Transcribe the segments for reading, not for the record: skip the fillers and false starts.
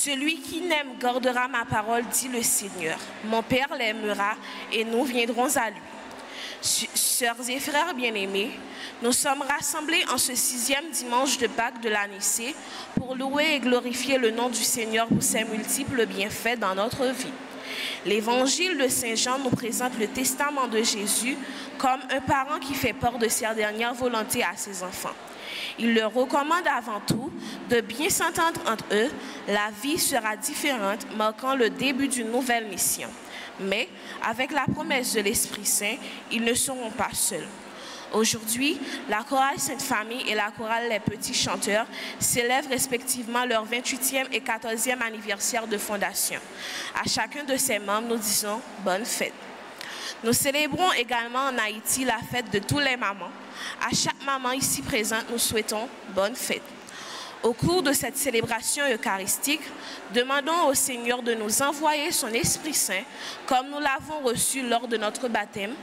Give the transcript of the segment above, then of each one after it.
Celui qui n'aime gardera ma parole, dit le Seigneur. Mon Père l'aimera et nous viendrons à lui. Sœurs et frères bien-aimés, nous sommes rassemblés en ce 6e dimanche de Pâques de l'année C pour louer et glorifier le nom du Seigneur pour ses multiples bienfaits dans notre vie. L'évangile de Saint Jean nous présente le testament de Jésus comme un parent qui fait part de sa dernière volonté à ses enfants. Il leur recommande avant tout de bien s'entendre entre eux. La vie sera différente, marquant le début d'une nouvelle mission. Mais, avec la promesse de l'Esprit Saint, ils ne seront pas seuls. Aujourd'hui, la chorale Sainte-Famille et la chorale Les Petits Chanteurs célèbrent respectivement leur 28e et 14e anniversaire de fondation. À chacun de ces membres, nous disons « Bonne fête ». Nous célébrons également en Haïti la fête de tous les mamans. À chaque maman ici présente, nous souhaitons « Bonne fête ». Au cours de cette célébration eucharistique, demandons au Seigneur de nous envoyer son Esprit Saint, comme nous l'avons reçu lors de notre baptême,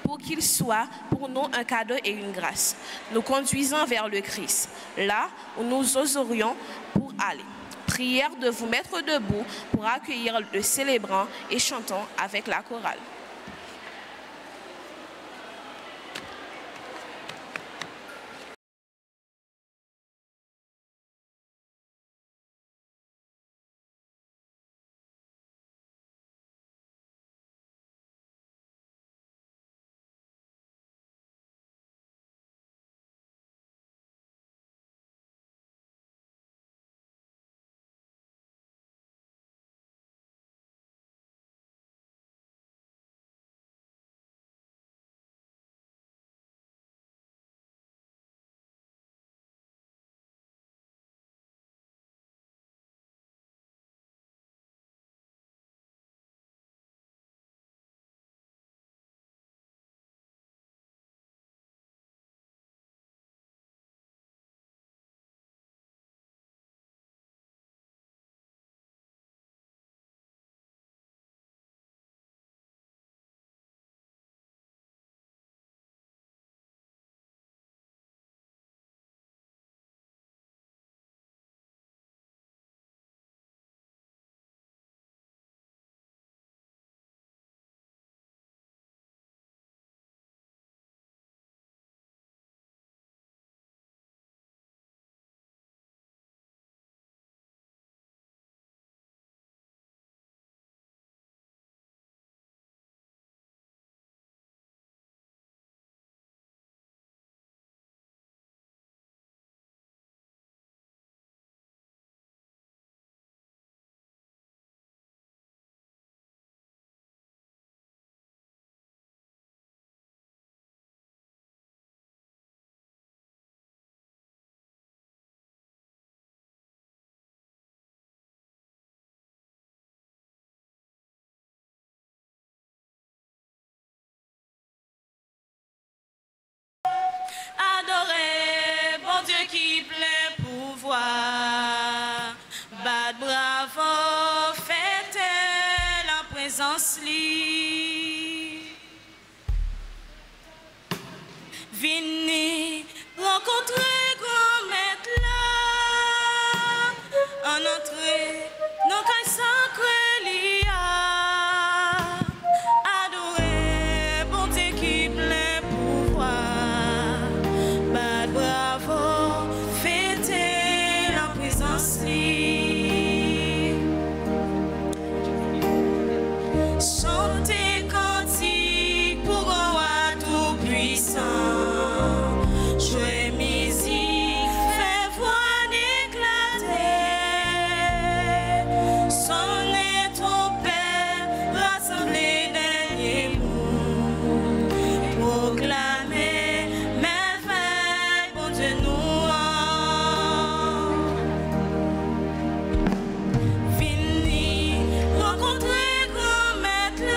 pour qu'il soit pour nous un cadeau et une grâce, nous conduisant vers le Christ, là où nous oserions pour aller. Prière de vous mettre debout pour accueillir le célébrant et chantons avec la chorale. Adorez, bon Dieu qui plein pouvoir. Bad bravo, fêtez la présence li. Venez rencontrer grand maître là. En entrée, nos cailles sacrées lia. Adorez, bon Dieu qui plein pouvoir. Bad bravo, fêtez la présence li. Chantez cantique pour un roi tout puissant. Jouez musique, fait voix d'éclater. Sonnez trompette, rassemblez derniers mots. Proclamez merveille, bon Dieu nous rend. Venez rencontrer grand maître là.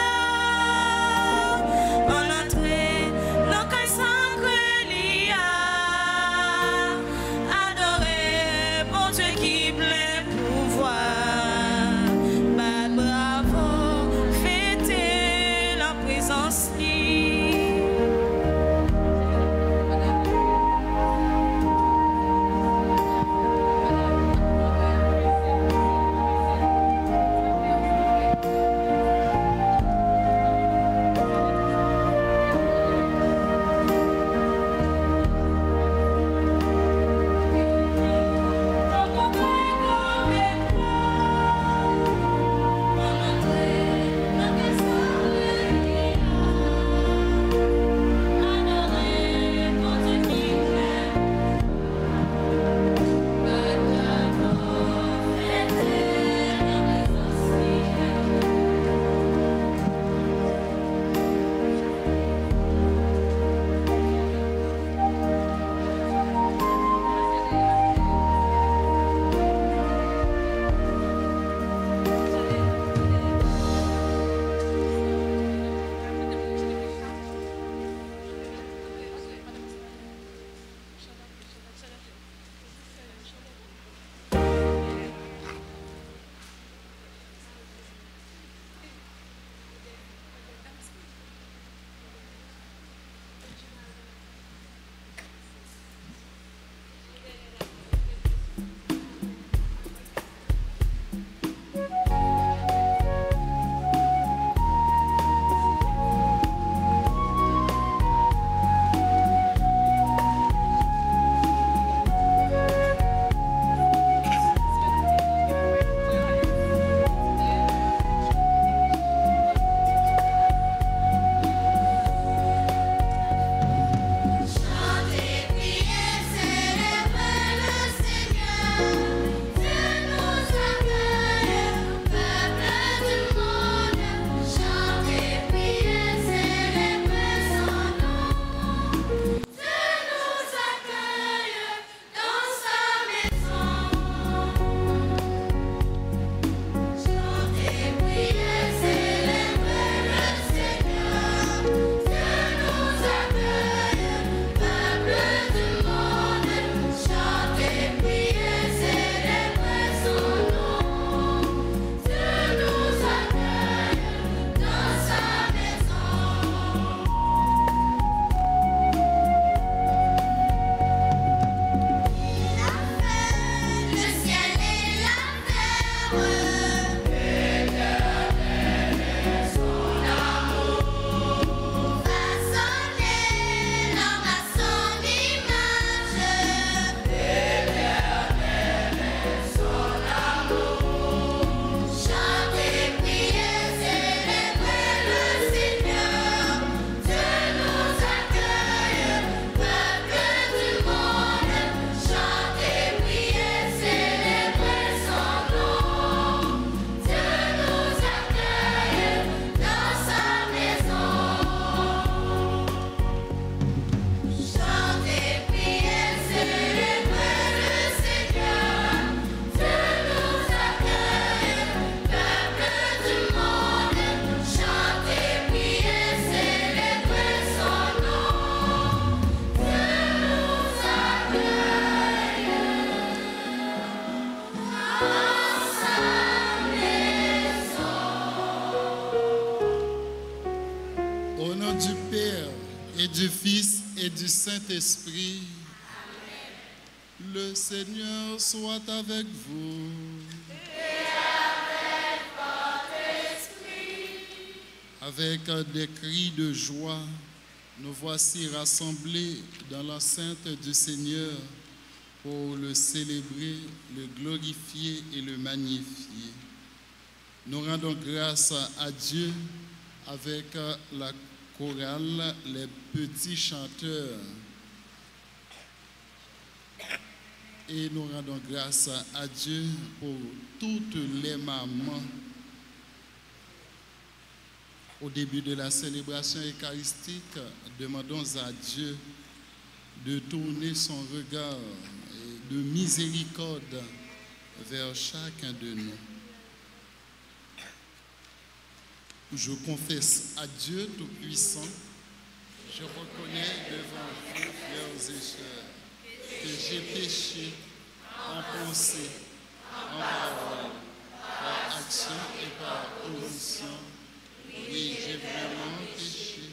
et du Saint-Esprit. Le Seigneur soit avec vous. Et avec votre esprit. Avec des cris de joie, nous voici rassemblés dans l'enceinte du Seigneur pour le célébrer, le glorifier et le magnifier. Nous rendons grâce à Dieu avec la chorale, les petits chanteurs. Et nous rendons grâce à Dieu pour toutes les mamans. Au début de la célébration eucharistique, demandons à Dieu de tourner son regard de miséricorde vers chacun de nous. Je confesse à Dieu Tout-Puissant, je reconnais devant vous, frères et sœurs, que j'ai péché en pensée, en parole, par action et par omission. Oui, j'ai vraiment péché.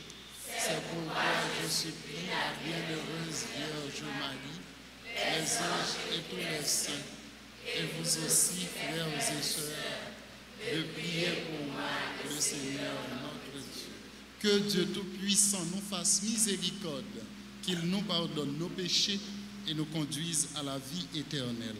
C'est pourquoi je supplie la bienheureuse Vierge Marie, les anges et tous les saints, et vous aussi, frères et sœurs, de prier pour moi, le Seigneur notre Dieu. Que Dieu Tout-Puissant nous fasse miséricorde, qu'il nous pardonne nos péchés et nous conduise à la vie éternelle.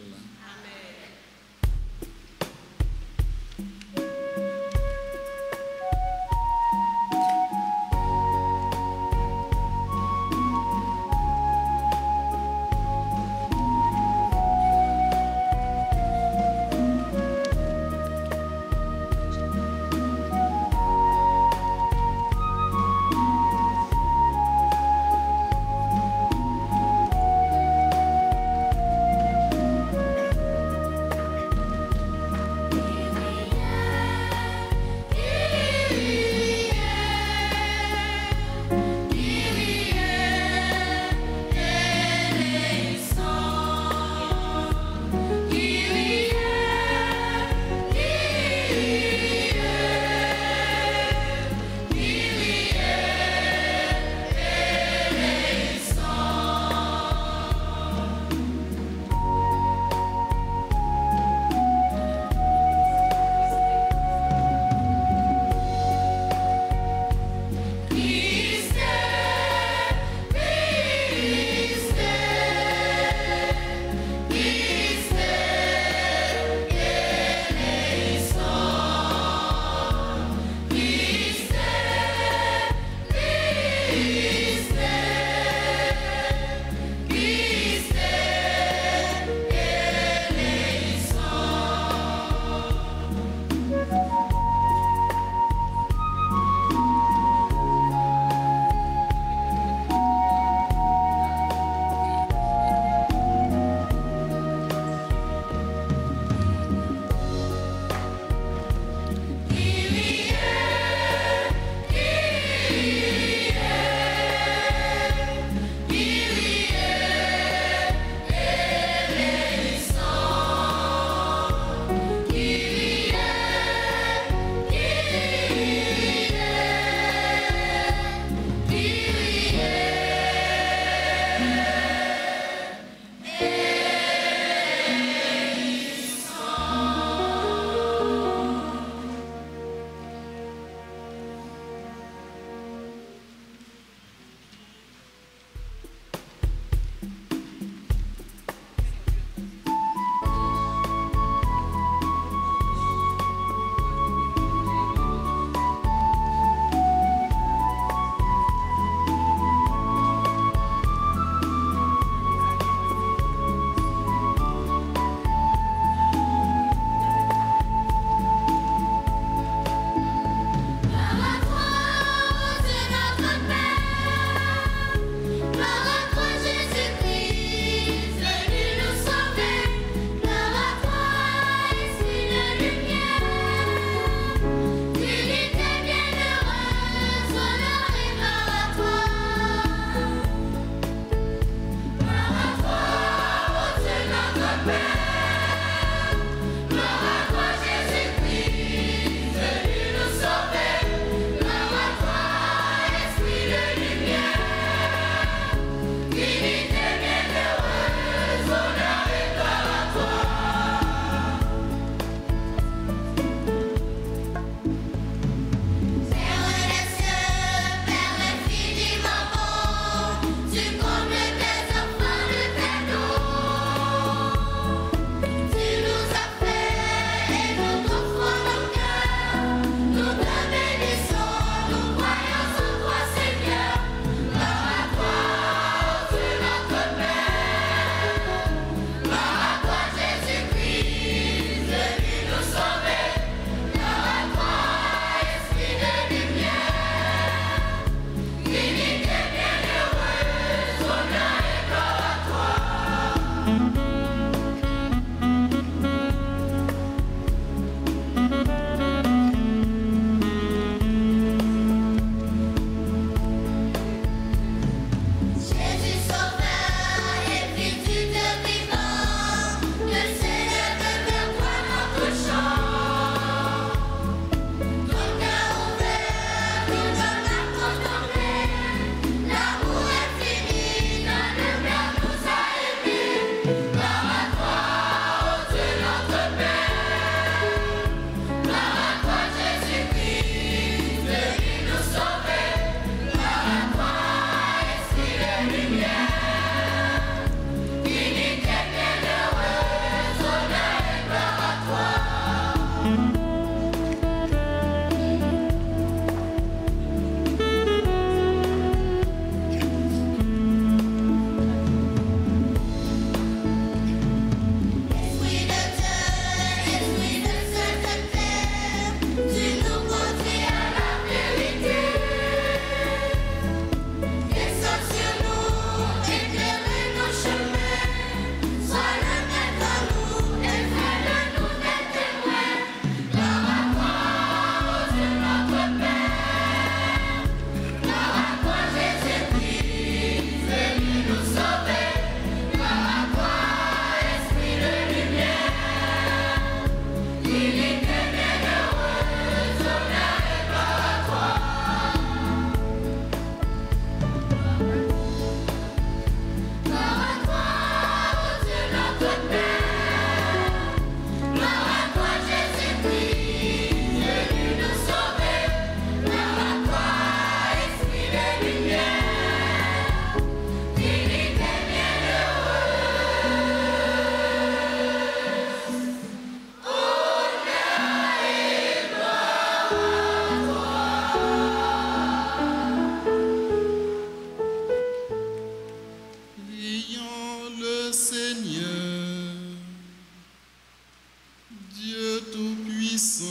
Dieu Tout-Puissant,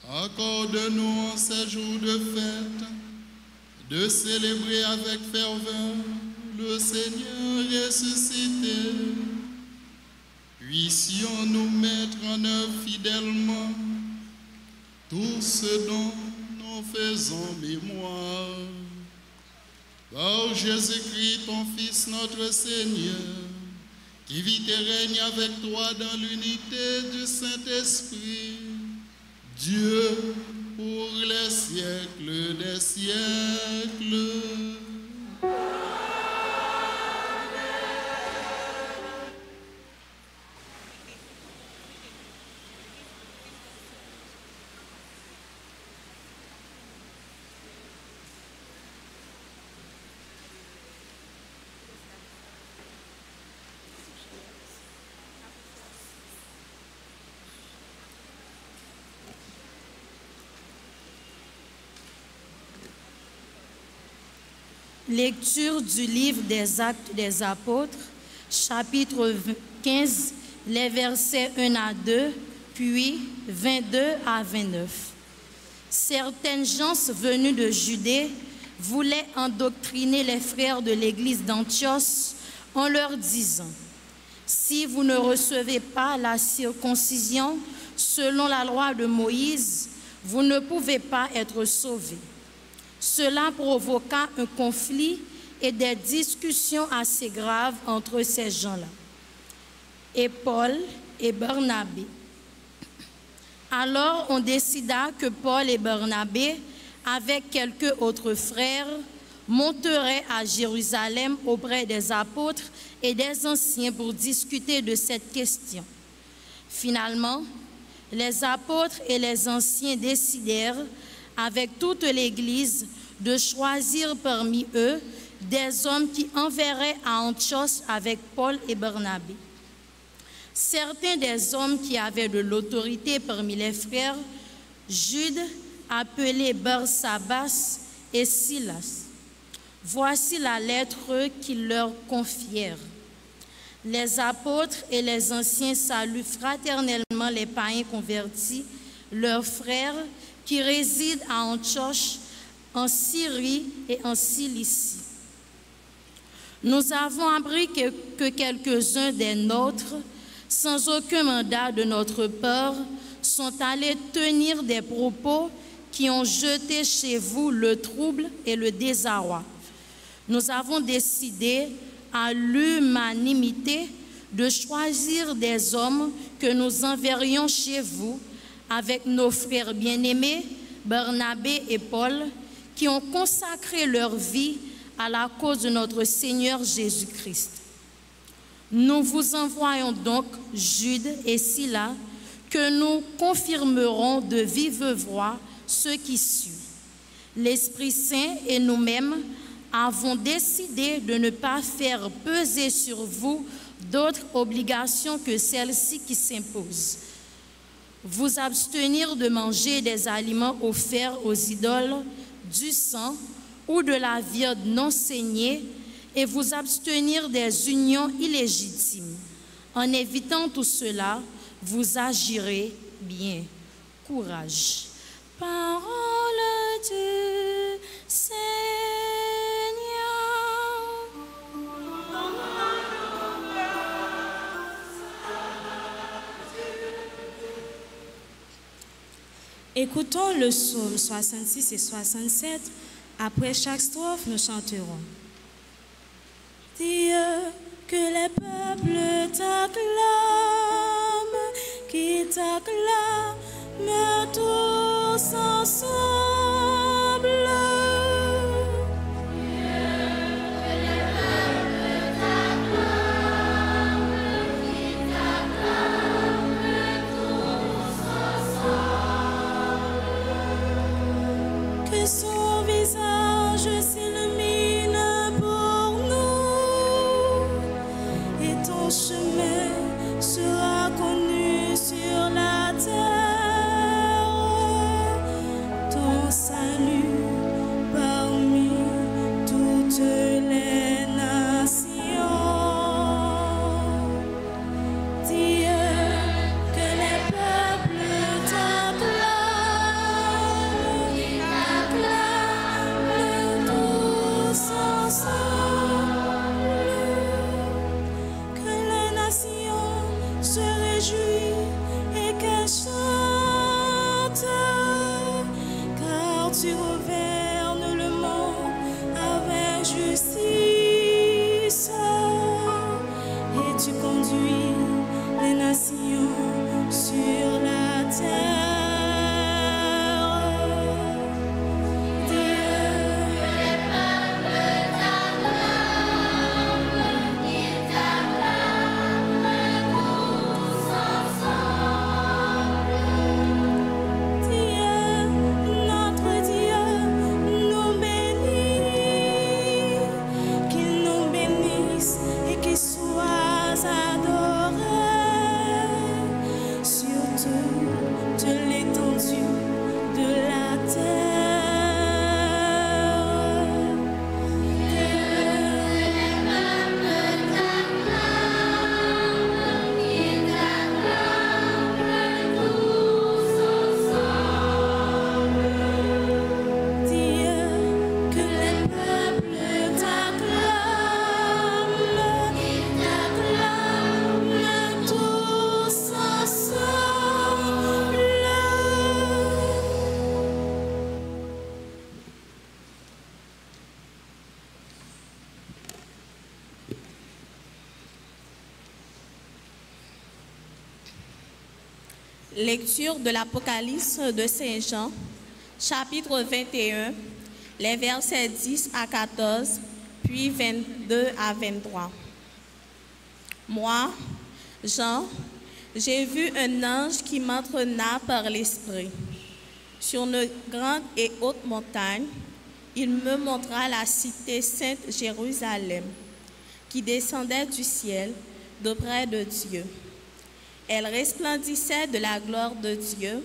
accorde-nous en ces jours de fête de célébrer avec ferveur le Seigneur ressuscité. Puissions-nous mettre en œuvre fidèlement tout ce dont nous faisons mémoire. Par Jésus-Christ, ton Fils, notre Seigneur, qui vit et règne avec toi dans l'unité du Saint-Esprit, Dieu pour les siècles des siècles. Lecture du livre des Actes des Apôtres, chapitre 15, les versets 1 à 2, puis 22 à 29. Certaines gens venues de Judée voulaient endoctriner les frères de l'église d'Antioche en leur disant: si vous ne recevez pas la circoncision selon la loi de Moïse, vous ne pouvez pas être sauvés. Cela provoqua un conflit et des discussions assez graves entre ces gens-là et Paul et Barnabé. Alors on décida que Paul et Barnabé, avec quelques autres frères, monteraient à Jérusalem auprès des apôtres et des anciens pour discuter de cette question. Finalement, les apôtres et les anciens décidèrent, avec toute l'Église, de choisir parmi eux des hommes qui enverraient à Antioche avec Paul et Barnabé. Certains des hommes qui avaient de l'autorité parmi les frères, Jude, appelé Barsabas, et Silas. Voici la lettre qu'ils leur confièrent. Les apôtres et les anciens saluent fraternellement les païens convertis, leurs frères, qui résident à Antioche, en Syrie et en Cilicie. Nous avons appris que quelques-uns des nôtres, sans aucun mandat de notre part, sont allés tenir des propos qui ont jeté chez vous le trouble et le désarroi. Nous avons décidé à l'unanimité de choisir des hommes que nous enverrions chez vous avec nos frères bien-aimés, Barnabé et Paul, qui ont consacré leur vie à la cause de notre Seigneur Jésus-Christ. Nous vous envoyons donc Jude et Silas, que nous confirmerons de vive voix ce qui suit. L'Esprit Saint et nous-mêmes avons décidé de ne pas faire peser sur vous d'autres obligations que celles-ci qui s'imposent. Vous abstenir de manger des aliments offerts aux idoles, du sang ou de la viande non saignée, et vous abstenir des unions illégitimes. En évitant tout cela, vous agirez bien. Courage. Parole du Seigneur. Écoutons le psaume 66 et 67. Après chaque strophe, nous chanterons. Dieu, que les peuples t'acclament, qui t'acclament tous ensemble. Que son visage s'illumine pour nous et ton chemin sera connu sur la terre. Ton conduit et qu'elle chante, car tu gouvernes le monde avec justice et tu conduis les nations sur la terre. Lecture de l'Apocalypse de Saint Jean, chapitre 21, les versets 10 à 14, puis 22 à 23. Moi, Jean, j'ai vu un ange qui m'entraîna par l'Esprit. Sur une grande et haute montagne, il me montra la cité sainte Jérusalem, qui descendait du ciel d'auprès de Dieu. Elle resplendissait de la gloire de Dieu.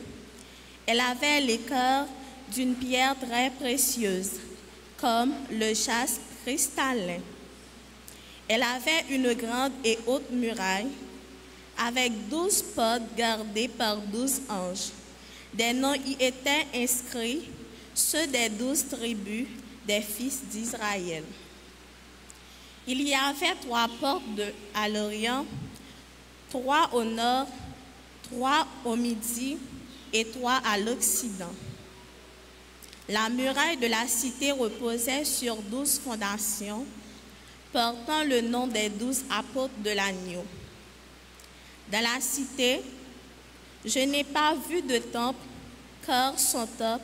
Elle avait l'éclat d'une pierre très précieuse, comme le jaspe cristallin. Elle avait une grande et haute muraille, avec 12 portes gardées par 12 anges. Des noms y étaient inscrits, ceux des 12 tribus des fils d'Israël. Il y avait 3 portes à l'Orient, 3 au nord, 3 au midi et 3 à l'Occident. La muraille de la cité reposait sur 12 fondations, portant le nom des 12 apôtres de l'agneau. Dans la cité, je n'ai pas vu de temple, car son temple,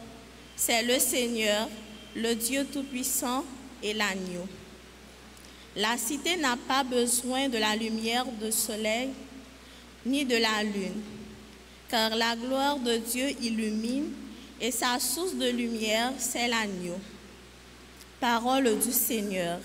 c'est le Seigneur, le Dieu Tout-Puissant et l'agneau. La cité n'a pas besoin de la lumière du soleil, ni de la lune, car la gloire de Dieu illumine et sa source de lumière, c'est l'agneau. Parole du Seigneur.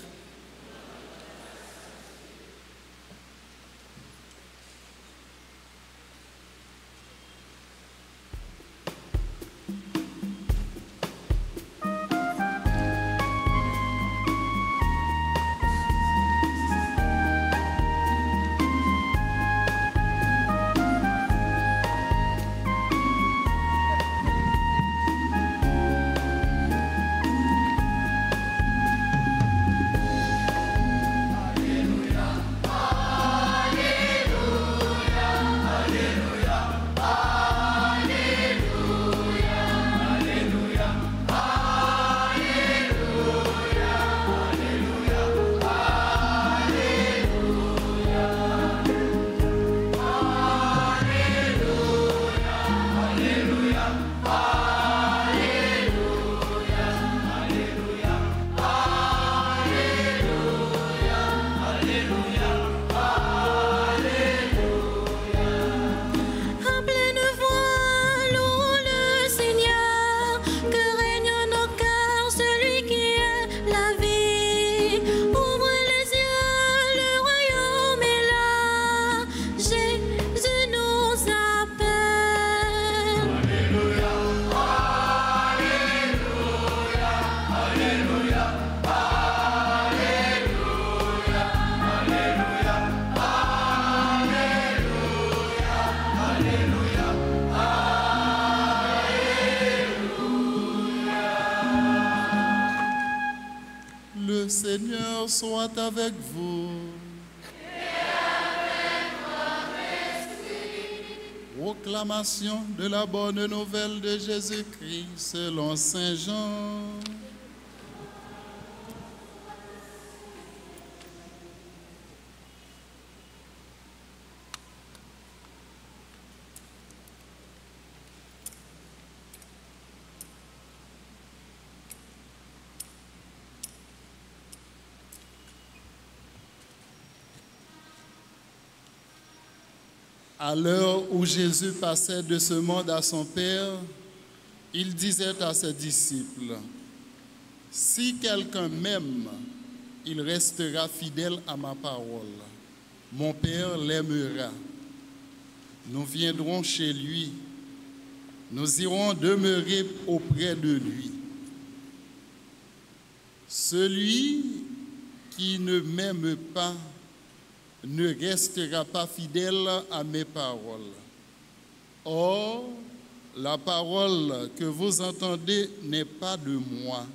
Le Seigneur soit avec vous. Et avec votre esprit. Proclamation de la bonne nouvelle de Jésus-Christ selon Saint Jean. À l'heure où Jésus passait de ce monde à son Père, il disait à ses disciples, « Si quelqu'un m'aime, il restera fidèle à ma parole. Mon Père l'aimera. Nous viendrons chez lui. Nous irons demeurer auprès de lui. Celui qui ne m'aime pas ne restera pas fidèle à mes paroles. Or, la parole que vous entendez n'est pas de moi,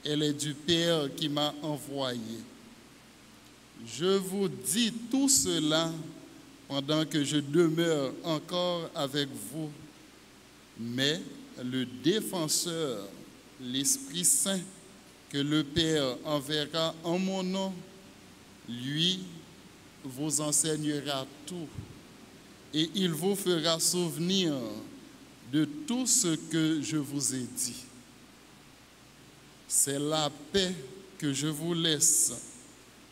elle est du Père qui m'a envoyé. Je vous dis tout cela pendant que je demeure encore avec vous, mais le défenseur, l'Esprit Saint, que le Père enverra en mon nom, lui vous enseignera tout et il vous fera souvenir de tout ce que je vous ai dit. C'est la paix que je vous laisse,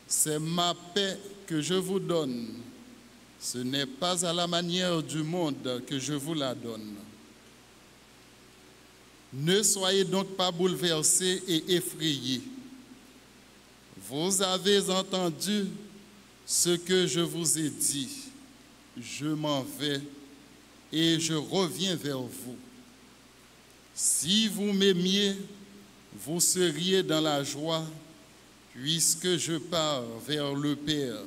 c'est ma paix que je vous donne. Ce n'est pas à la manière du monde que je vous la donne. Ne soyez donc pas bouleversés et effrayés. Vous avez entendu ce que je vous ai dit. Je m'en vais et je reviens vers vous. Si vous m'aimiez, vous seriez dans la joie, puisque je pars vers le Père,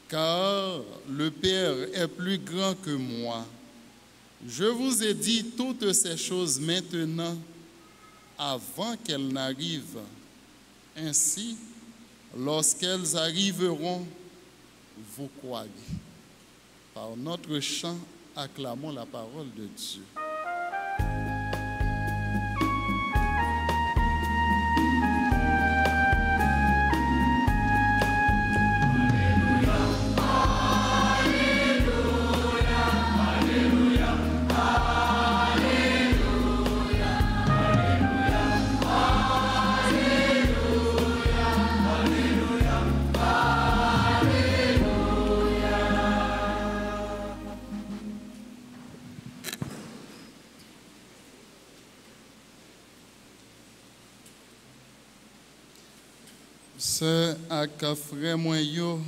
car le Père est plus grand que moi. Je vous ai dit toutes ces choses maintenant, avant qu'elles n'arrivent. Ainsi, lorsqu'elles arriveront, vous croyez. Par notre chant, acclamons la parole de Dieu. Sœur ak frère moi yo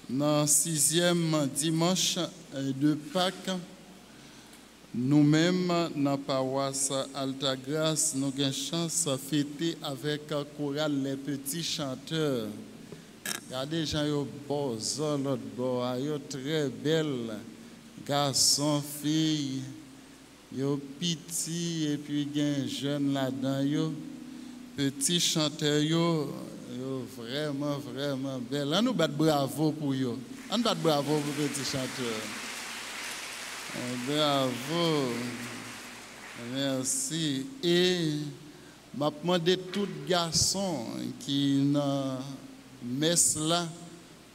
dans 6e dimanche de Pâques, nous-mêmes dans paroisse Altagrace, nous avons chance de fêter avec chorale les petits chanteurs. Regardez gens yo beaux, l'autre beau, yo très belles, garçons, filles, yo petits et puis gen jeunes là-dedans yo. Petits chanteurs, yo vraiment, vraiment belle. On nous bat bravo pour eux. On bat bravo pour les petits chanteurs. Bravo. Merci. Et je demande à tous les garçons qui sont dans messe là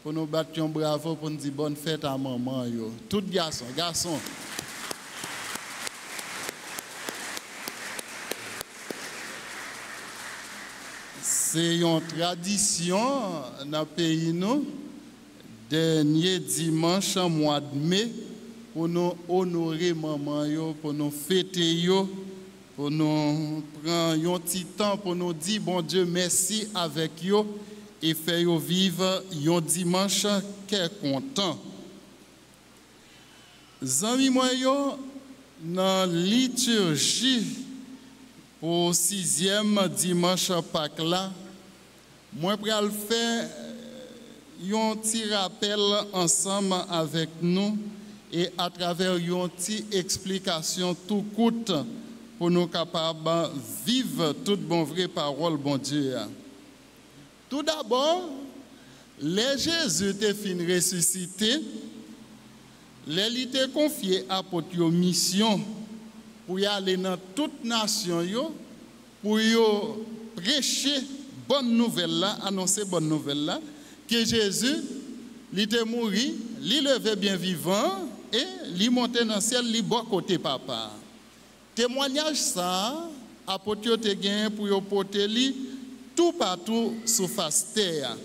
pour nous battre un bravo pour nous dire bonne fête à maman. Tous les garçons. C'est une tradition dans le pays, nous, dernier dimanche en mois de mai, pour nous honorer maman, pour nous fêter, pour nous prendre un petit temps, pour nous dire bon Dieu merci avec eux et faire vivre un dimanche qui est content. Zami moi yo dans la liturgie pour 6e dimanche Pâques là, moi pral faire un petit rappel ensemble avec nous et à travers une petite explication tout court pour nous capables de vivre toute bonne vraie parole bon Dieu. Tout d'abord, les Jésus était fin ressuscité, il était confié à apôtre mission pour y aller dans toute nation yo, pour y prêcher bonne nouvelle là, annoncer bonne nouvelle là, que Jésus, il était mort, il levé bien vivant et il montait dans le ciel, il bon côté papa. Témoignage ça, apôtre te gagné pour y porter li tout partout sur face terre.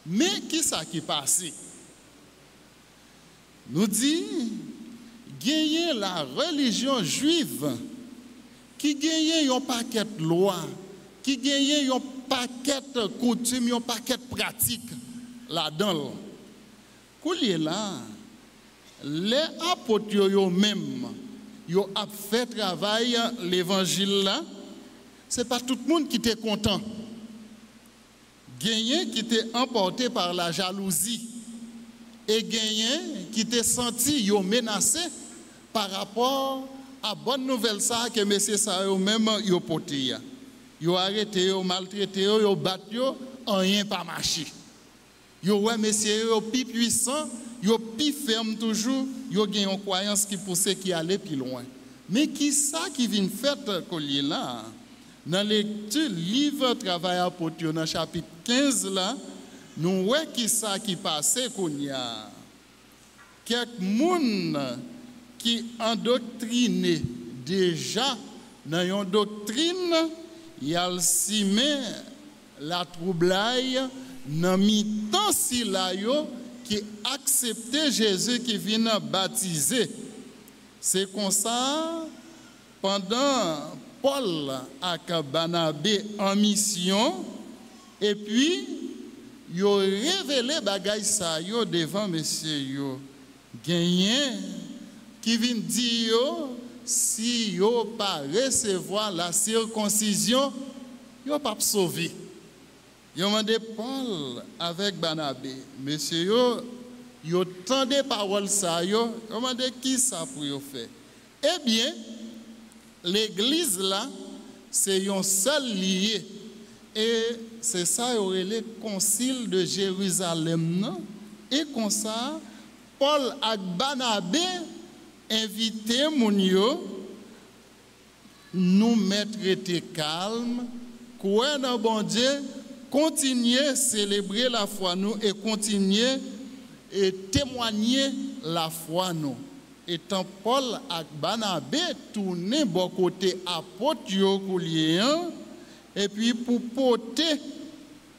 Mais qui ça qui passe? Nous dit gagner la religion juive qui gagne un paquet de lois, qui gagne un paquet de coutumes, un paquet de pratiques là-dedans. Coulier là, les apôtres eux-mêmes, ils ont fait travail l'évangile là, c'est pas tout le monde qui était content. Gagné qui était emporté par la jalousie et gagné qui était senti menacé par rapport à la bonne nouvelle ça que messieurs ça eux-mêmes ils porté. Ils ont arrêté, ils ont maltraité, ils ont battu, rien pas marché. Ils ont ouais messieurs plus puissants, ils ont plus ferme toujours, ils ont une croyance qui poussait qui allait plus loin. Mais qui ça qui vient faire collier là? Dans la lecture livre travail apôtre dans chapitre 15 là, nous voyons qui ça qui passait qu'on y a quelques monde qui endoctriné déjà dans une doctrine, il y a le cimé la troublaille dans mi-temps si là yo qui acceptait Jésus qui vient baptiser. C'est comme ça pendant Paul et Barnabé en mission, et puis, ils ont révélé bagay sa yo devant monsieur yo. Gagné, qui vient dire si yo pas recevoir la circoncision, yo pas sauvé. Ils ont demandé Paul avec Barnabé, monsieur yo tendez parole sa yo, ils ont demandé qui ça pour yo faire. Eh bien, l'église là, c'est un seul lié. Et c'est ça, il y aurait le concile de Jérusalem. Non? Et comme ça, Paul et Barnabé invité Mounio, nous mettre calme, croire dans bon Dieu, continuer à célébrer la foi nous et continuer et témoigner la foi nous. Étant Paul et Barnabé tourné bon côté apôtre et puis pour porter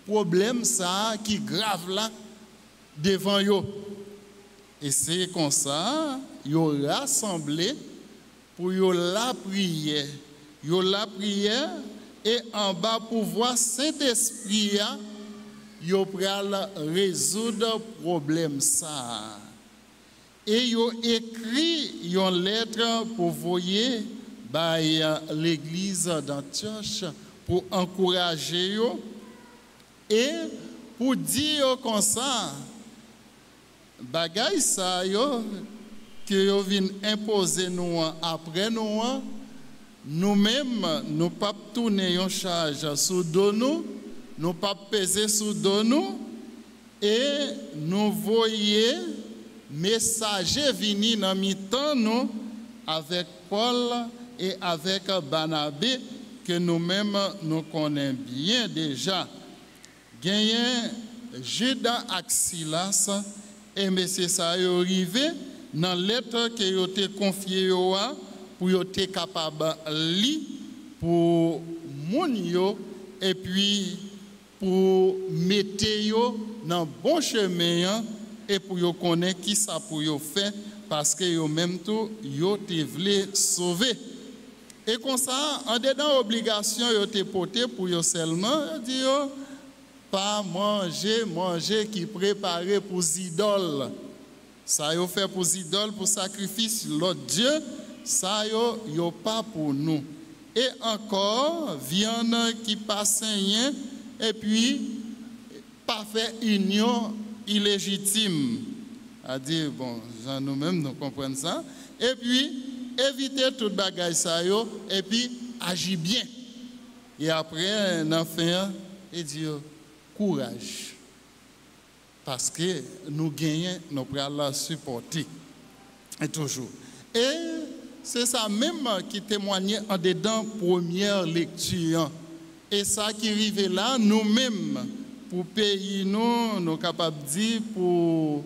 problème ça qui grave là devant eux. Et c'est comme ça yo rassemblé pour yo la prière. Yo la prière et en bas pour voir Saint-Esprit yo pral résoudre problème ça. Et ils ont écrit une lettre pour voyer l'église d'Antioche pour encourager eux et pour dire comme ça, bagay ça yo que yo vinn imposer nous après nous-mêmes nous pas tourner une charge sur nous, nous pas peser sur nous et nous voyons messager vini dans mi-temps nous avec Paul et avec Barnabé que nous-mêmes nous connaissons bien déjà. Gagné Judas et Silas et monsieur ça arrivé dans lettre que yo te confié pour yo te capable lire pour moun yo et puis pour mettre yo dans bon chemin et pour yo connaître qui ça pour yo faire parce que yo même tout yo te voulait sauver. Et comme ça en dedans obligation yo te porter pour yo seulement dit yo pas manger qui préparé pour idoles. Ça yo fait pour idoles pour sacrifice l'autre Dieu, ça yo pas pour nous. Et encore viande qui pas saigné et puis pas faire union illégitime. À dire, bon, nous-mêmes, nous comprenons ça. Et puis, éviter tout bagage ça, et puis, agir bien. Et après, un enfant, et dire, courage. Parce que nous gagnons, nous pourrons la supporter. Et toujours. Et c'est ça même qui témoignait en dedans première lecture. Et ça qui arrivait là, nous-mêmes, pour pays, nous capables de dire, pour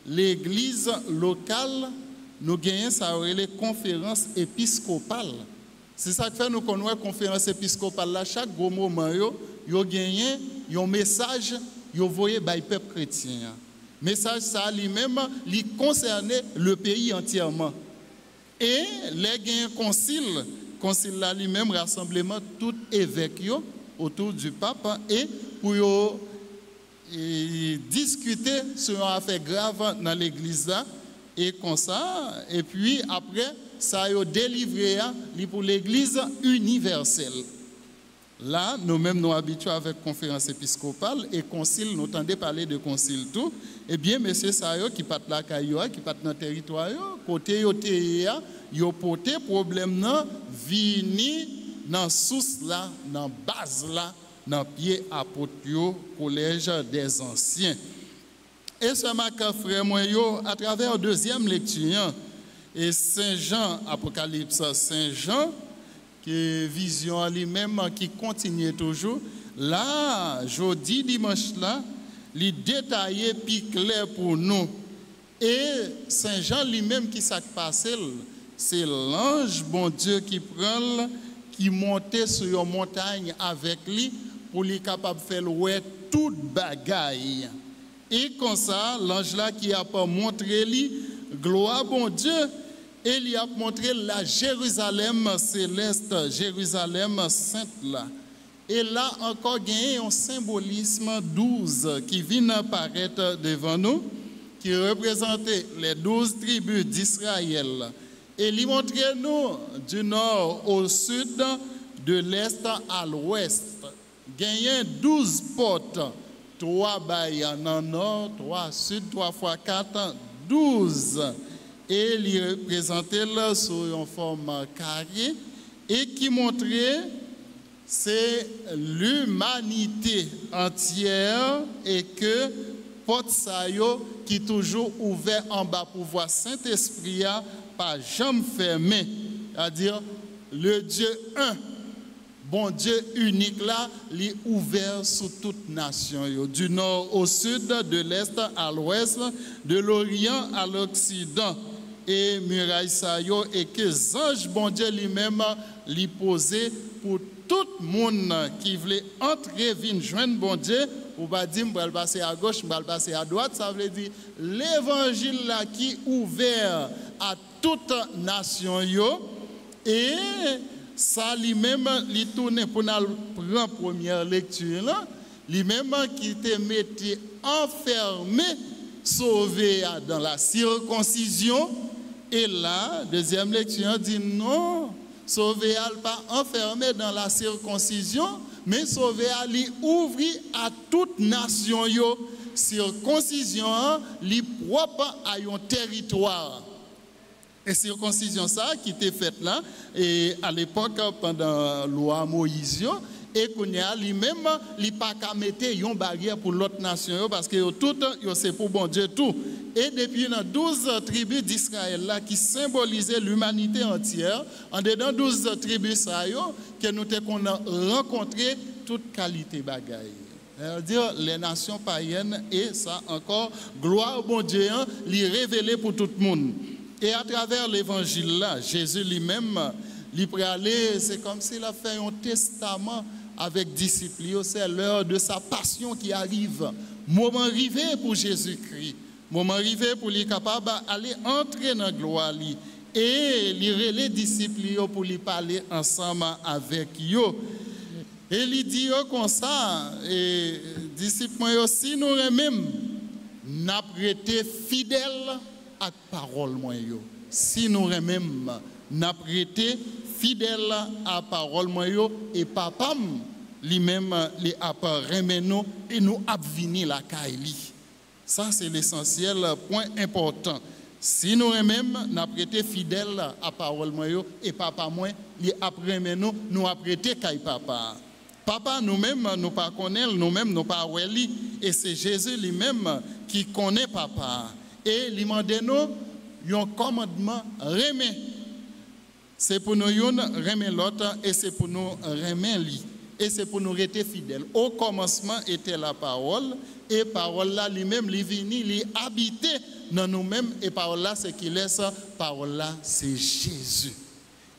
l'église locale, nous gagnons ça, les conférences épiscopales. C'est ça que fait nous connaissons la conférence épiscopale là, chaque gros moment, yo gagné un message, yo voyé par le peuple chrétien. Message ça lui-même, il concernait le pays entièrement. Et les gagnants concile là lui-même rassemblement tout évêque autour du pape et pour discuter sur une affaire grave dans l'église là et comme ça et puis après ça a délivré pour l'église universelle. Là, nous-mêmes nous habitués avec conférence épiscopale et concile, nous entendons parler de concile tout. Eh bien, monsieur Sayo qui pat la Kayoa, qui pat dans le territoire, côté yotéa, yo porté problème nan vini dans source là, dans base là, dans pied apôtre collège des anciens. Et ce matin, frère moi à travers deuxième lecture et Saint Jean, Apocalypse Saint Jean, qui vision lui-même qui continue toujours. Là, jeudi, dimanche là, il détaillé plus clair pour nous. Et Saint Jean lui-même qui s'est passé, c'est l'ange, bon Dieu, qui prend, qui montait sur une montagne avec lui pour lui capable de faire ouais toute bagaille. Et comme ça, l'ange là qui a pas montré lui, gloire bon Dieu. Et il a montré la Jérusalem céleste, Jérusalem sainte là. Et là encore, il y a un symbolisme 12 qui vient apparaître devant nous, qui représente les 12 tribus d'Israël. Et il montre nous du nord au sud, de l'est à l'ouest. Il y a 12 portes, 3 bailles dans le nord, 3 sud, 3 fois 4, 12. Et il représentait là sous une forme carrée et qui montrait c'est l'humanité entière et que porte sayo qui toujours ouvert en bas pour voir Saint-Esprit pas jamais fermé, c'est-à-dire le Dieu un, bon Dieu unique là, il est ouvert sur toute nation, du nord au sud, de l'est à l'ouest, de l'orient à l'occident. Et muraille sayo et que ange bon Dieu lui-même lui posé pour tout le monde qui voulait entrer venir joindre bon Dieu ou pas dire on va passer à gauche, on va passer à droite, ça veut dire l'évangile là qui est ouvert à toute nation yo et ça lui-même lui tourner pour la première lecture là, lui-même qui te mettait enfermé sauvé dans la circoncision. Et là, deuxième lecture dit non, sauvé pas enfermé dans la circoncision, mais sauvé lui ouvrir à toute nation yo circoncision li propre à un territoire. Et circoncision ça qui était faite là et à l'époque pendant loi Moïse et qu'on a lui-même il pas qu'à mettre une barrière pour l'autre nation parce que tout c'est pour bon Dieu tout. Et depuis dans 12 tribus d'Israël là qui symbolisaient l'humanité entière, en dedans 12 tribus ça que nous avons rencontré toute qualité bagaille. C'est-à-dire les nations païennes et ça encore gloire au bon Dieu lui révélé pour tout le monde. Et à travers l'évangile là, Jésus lui-même il peut aller, c'est comme s'il a fait un testament avec disciples, c'est l'heure de sa passion qui arrive. Moment arrivé pour Jésus-Christ. Moment arrivé pour lui capable d'aller entrer dans la gloire. Et les disciples pour lui parler ensemble avec eux. Et il dit comme ça, et disciples si nous même n'a prêté fidèle à la parole. Si nous même n'a prêté fidèle à la parole et papa lui-même les appareils nous et nous abvini la caille. Ça c'est l'essentiel point important. Si nous même n'a prêté fidèle à la parole et papa moi les après nous nous apprêter caille papa. Papa nous-mêmes nous pas connaît nous-mêmes nous pas et c'est Jésus lui-même qui connaît papa et lui demande nous un commandement remet. C'est pour nous remettre l'autre et c'est pour nous remettre lui. Et c'est pour nous rester fidèles. Au commencement était la parole et parole là lui-même, lui vini, lui habité dans nous-mêmes et parole là c'est qui laisse, parole là c'est Jésus.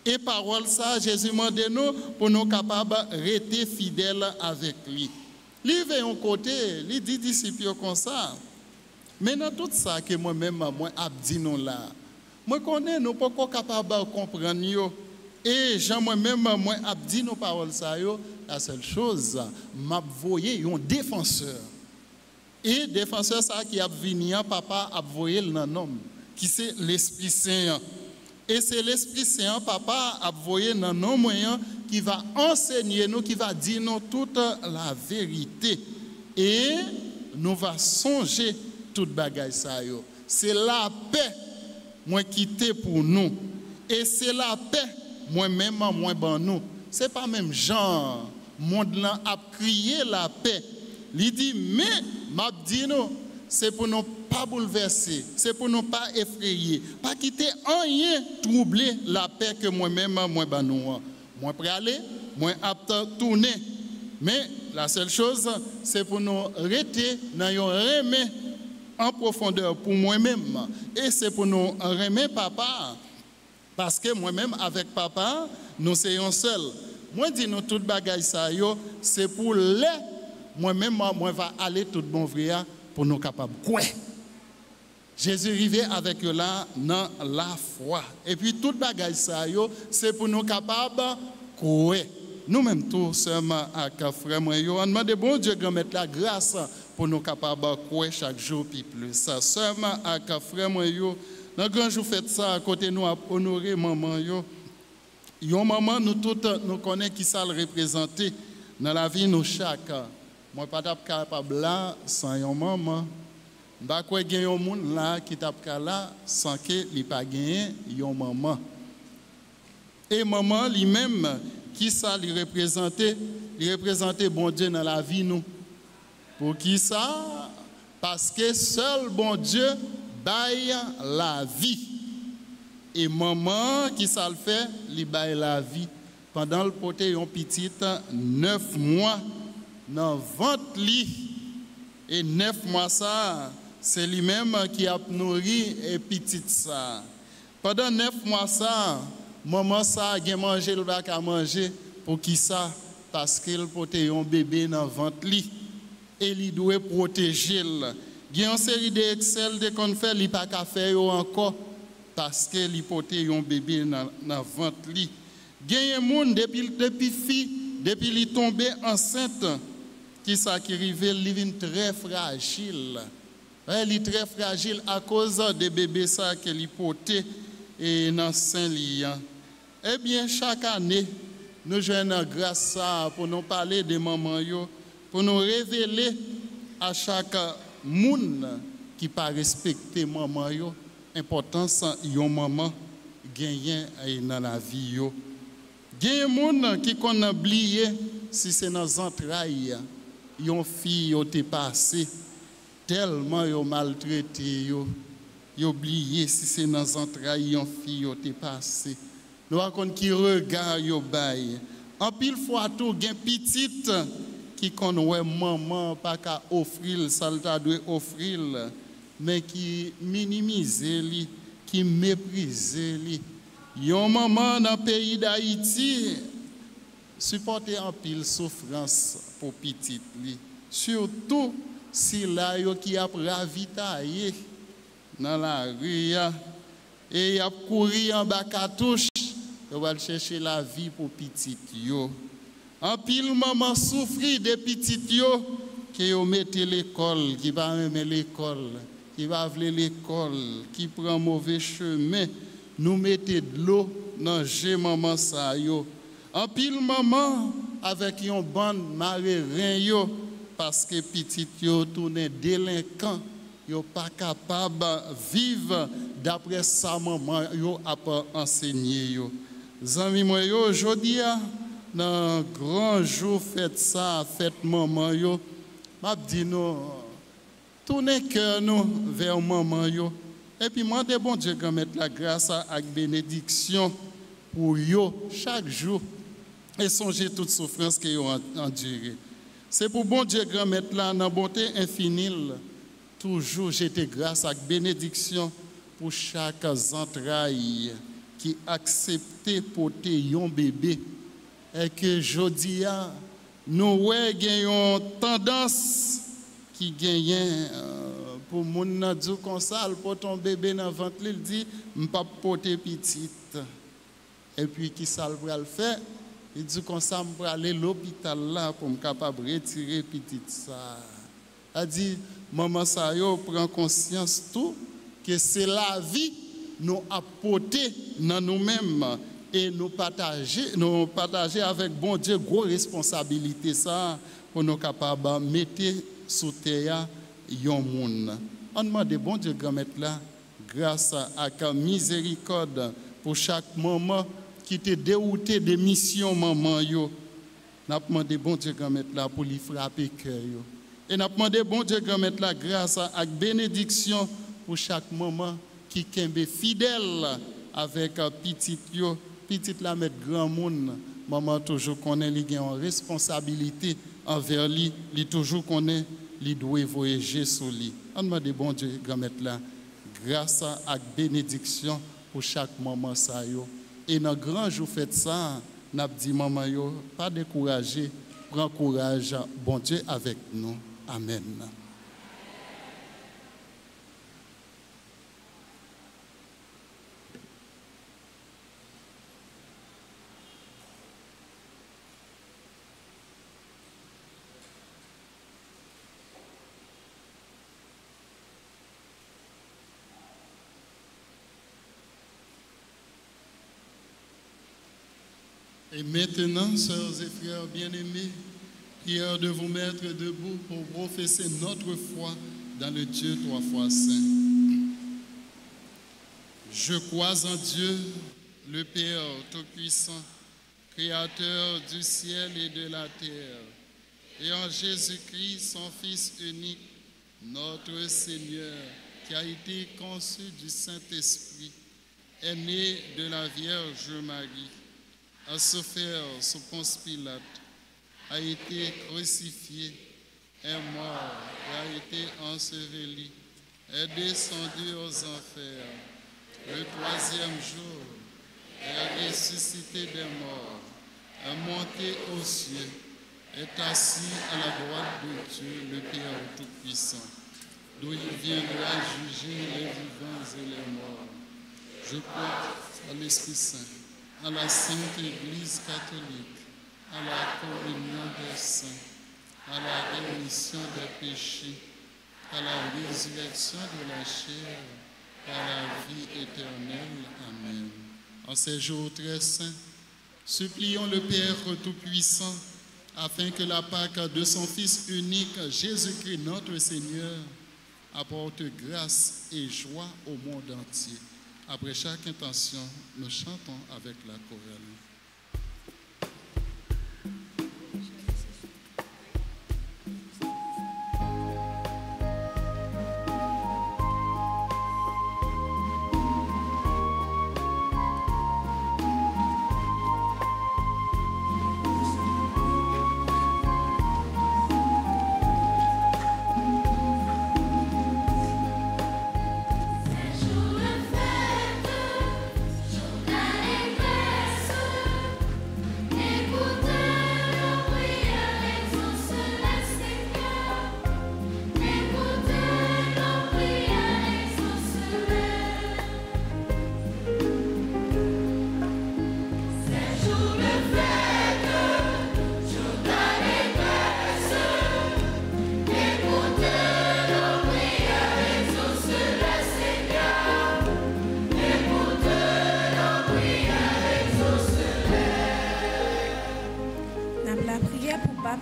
Et parole ça, Jésus demande nous pour nous capables de rester fidèles avec lui. Lui vient un côté, lui dit disciples comme ça. Mais dans tout ça que moi-même, moi, abdi nous là, moi connais nous pas capable de comprendre. Et moi-même, moi abdi nos paroles ça yo, la seule chose, m'a voyé un défenseur. Et défenseur ça qui a venu, papa a voyé le nom, qui c'est l'Esprit Saint. Et c'est l'Esprit Saint, papa, a voyé dans nos moyens qui va enseigner nous, qui va dire nous toute la vérité. Et nous va songer toute bagaille ça yo. C'est la paix, moi quitter pour nous. Et c'est la paix, moi-même, moi ban nous. C'est pas même genre, monde là a crié la paix. Il dit, mais, m'a dit nous, c'est pour nous pas bouleverser, c'est pour nous pas effrayer, pas quitter rien troubler la paix que moi-même, moi ban nous. Moi prêt aller, moi apte tourner. Mais la seule chose, c'est pour nous rester dans un remet en profondeur pour moi-même. Et c'est pour nous remettre papa. Parce que moi-même, avec papa, nous sommes seuls. Moi, dis nous toute bagaille ça, c'est pour les. Moi-même, moi, va aller tout bon vrai pour nous capables. Quoi? Jésus arrivait avec eux là dans la foi. Et puis, toute bagaille ça, c'est pour nous capables quoi? Nous-mêmes tous sommes avec frère moi, on demande bon Dieu de mettre la grâce pour nous capables quoi chaque jour puis plus. Sommes avec frère moi, dans grand jour fait ça à côté nous à honorer maman yo. Yon maman nous toutes nous connaît qui ça le représenter dans la vie nous chaque. Moi pas capable là sans yon maman. Ba quoi gen yon monde là qui tap là sans que li pas gagner yon maman. Et maman lui-même qui ça lui représenter bon Dieu dans la vie nous. Pour qui ça? Parce que seul bon Dieu baille la vie. Et maman qui ça le fait, lui baille la vie. Pendant le poté yon petite 9 mois dans ventre li. Et 9 mois ça, c'est lui-même qui a nourri et petite ça. Pendant 9 mois ça, maman ça a mangé le bac à manger pour qui ça? Parce qu'il poté un bébé dans ventre li. Et il doit protéger. Il y a une série d'excel de qu'on fait, il n'y a pas qu'à faire encore parce qu'il porte un bébé dans le ventre. Il y a un monde depuis fille, depuis qu'il est tombé enceinte, qui arrive, il est très fragile. Il est très fragile à cause des bébés qu'il porte dans Saint-Lian. Eh bien, chaque année, nous jouons grâce à pour nous parler de maman, pour nous révéler à chaque moun qui pas respecter maman yo, importance yon maman gagné dans la vie yo. Gen moun qui qu'on oublié si c'est dans entrailles yon fille yo te passé tellement yo maltraité yo oublié si c'est dans entrailles yon fille yo te passé. Nous raconte qui regard yo bail. En pile fois tout gen petite qui connaît maman pas qu'à offrir ça doit offrir mais qui minimise li qui méprise li yon maman dans le pays d'Haïti supporter en pile souffrance pour petite li surtout si là yo qui a ravitaillé dans la rue et y a couru en bas cartouche yo va chercher la vie pour petite yo. En pile maman souffrit des petites yo qui yo mette l'école, qui va aimer l'école, qui va vouloir l'école, qui prend mauvais chemin, nous mettez de l'eau dans j'ai maman ça yo. En pile maman avec yon bande marin yo parce que petite yo tourne délinquant, yo pas capable vivre d'après sa maman yo a pas enseigné yo. Zami moi yo aujourd'hui dans grand jour fête ça fête maman yo m'a dit nous tourner cœur nous vers maman yo Et puis, moi, bon Dieu, grand mettre la grâce avec bénédiction pour eux chaque jour et songer toute souffrance qu'ils ont endurée. C'est pour bon Dieu, grand mettre là, dans bonté infinie, toujours jeter grâce avec bénédiction pour chaque entraille qui accepte porter un bébé et que jodi a nous gagnons tendance qui gagne pour mon dire comme ça pour ton bébé dans ventre il dit m'pas porter petite et puis qui ça le faire il dit comme ça me aller à l'hôpital là pour me capable retirer petite ça a dit maman ça yo prend conscience tout que c'est la vie nous apporter dans nous-mêmes et nous partager avec bon Dieu grosse responsabilité ça pour nous capables de mettre sous terre yon monde. On demande bon Dieu grand mettre là grâce à la miséricorde pour chaque maman qui te dérouté des missions maman yo. N'a demandé bon Dieu grand mettre là pour lui frapper cœur yo. Et n'a demandé bon Dieu grand mettre là grâce à la bénédiction pour chaque maman qui est fidèle avec petite yo, petite la mettre grand monde, maman toujours connaît li gen en responsabilité envers lui, li toujours connaît li doit voyager sur lui. On demande bon Dieu grand mettre là grâce à bénédiction pour chaque maman ça yo. Et dans grand jour fait ça, n'a dit maman yo pas décourager, prends courage, bon Dieu avec nous. Amen. Et maintenant, sœurs et frères bien-aimés, prière de vous mettre debout pour professer notre foi dans le Dieu trois fois saint. Je crois en Dieu, le Père Tout-Puissant, Créateur du ciel et de la terre, et en Jésus-Christ, son Fils unique, notre Seigneur, qui a été conçu du Saint-Esprit, est né de la Vierge Marie, a souffert sous Ponce Pilate, a été crucifié, est mort et a été enseveli, est descendu aux enfers. Le troisième jour, est ressuscité des morts, est monté aux cieux, est assis à la droite de Dieu, le Père Tout-Puissant, d'où il viendra juger les vivants et les morts. Je crois à l'Esprit Saint, à la Sainte Église catholique, à la communion des saints, à la rémission des péchés, à la résurrection de la chair, à la vie éternelle. Amen. En ces jours très saints, supplions le Père Tout-Puissant afin que la Pâque de son Fils unique, Jésus-Christ notre Seigneur, apporte grâce et joie au monde entier. Après chaque intention, nous chantons avec la chorale.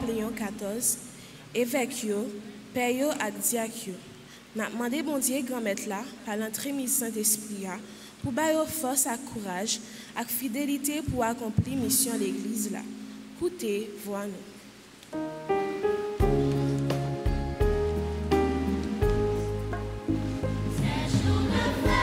Léon XIV, évêque yo, père yo ak diak yo. N'a demandé bon Dieu grand maître là par l'entremise Saint-Esprit pour ba yo force et courage ak fidélité pour accomplir mission l'église là. Écoutez, voix nous. C'est jour de fête.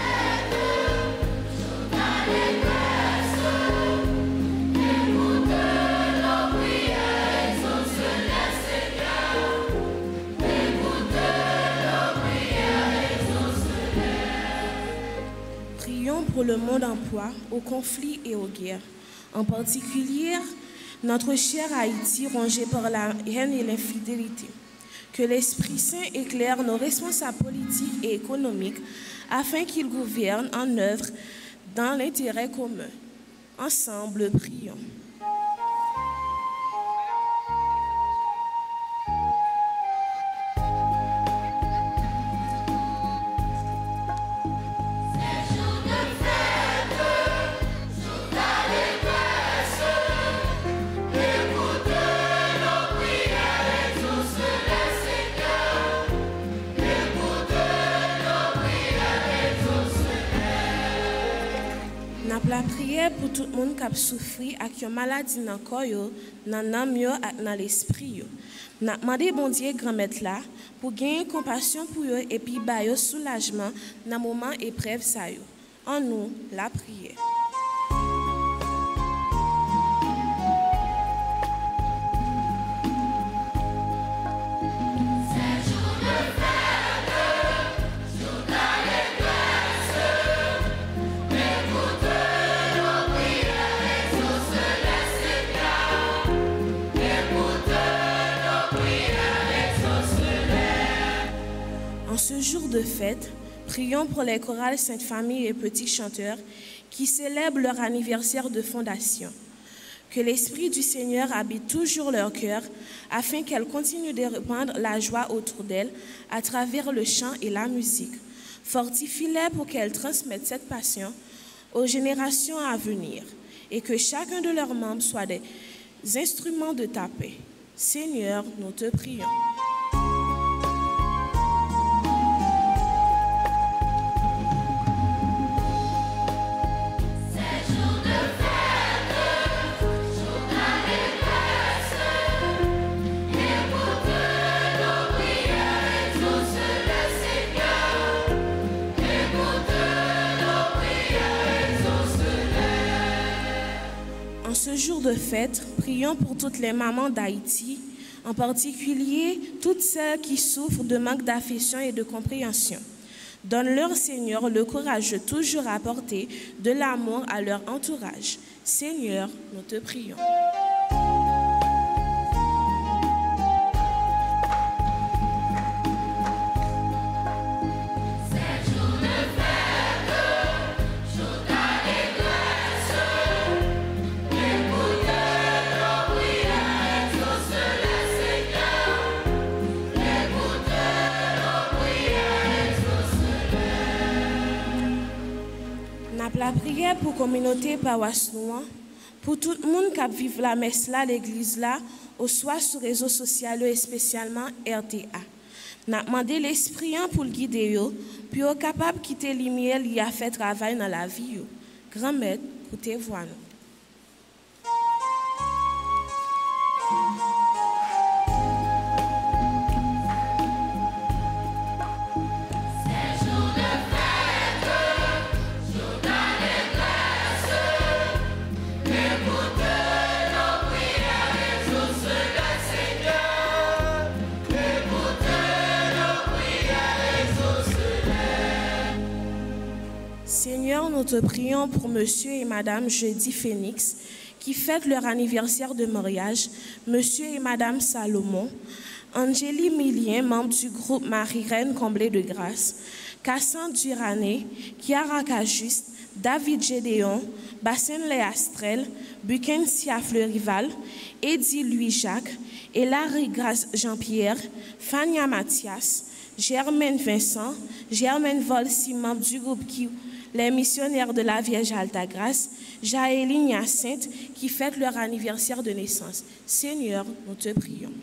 prions pour le monde en proie aux conflits et aux guerres. En particulier, notre cher Haïti rongé par la haine et l'infidélité. Que l'Esprit Saint éclaire nos responsables politiques et économiques afin qu'ils gouvernent en œuvre dans l'intérêt commun. Ensemble, prions. La prière pour tout le monde qui a souffert avec une maladie dans le corps, dans l'âme et dans l'esprit. Nous avons demandé bon Dieu grand-mère là pour gagner compassion pour eux et puis bailler soulagement dans le moment épreuve ça. En nous, la prière. Ce jour de fête, prions pour les chorales Sainte Famille et petits chanteurs qui célèbrent leur anniversaire de fondation. Que l'Esprit du Seigneur habite toujours leur cœur afin qu'elles continuent de répandre la joie autour d'elles à travers le chant et la musique. Fortifie-les pour qu'elles transmettent cette passion aux générations à venir et que chacun de leurs membres soit des instruments de ta paix. Seigneur, nous te prions. Ce jour de fête, prions pour toutes les mamans d'Haïti, en particulier toutes celles qui souffrent de manque d'affection et de compréhension. Donne-leur, Seigneur, le courage de toujours apporter de l'amour à leur entourage. Seigneur, nous te prions. La prière pour la communauté paroisse Nouan, pour tout le monde qui vit la messe là, l'église là, au soit sur les réseaux sociaux et spécialement RTA. Nous avons demandé l'Esprit pour le guider, puis être capable de quitter les lumières qui a fait travail dans la vie. Grand-mère, écoutez-vous. Seigneur, nous te prions pour Monsieur et Madame Jeudi Phoenix qui fêtent leur anniversaire de mariage, Monsieur et Madame Salomon, Angélie Millien, membre du groupe Marie-Reine Comblée de Grâce, Cassandre Durané, Chiara Cajuste, David Gédéon, Bassène Léastrel, Buken Sia Fleurival, Eddie Louis-Jacques, Elary Grace Jean-Pierre, Fania Mathias, Germaine Vincent, Germaine Volsi, membre du groupe Les Missionnaires de la Vierge Altagrace, Jaéline Hyacinthe, qui fêtent leur anniversaire de naissance. Seigneur, nous te prions.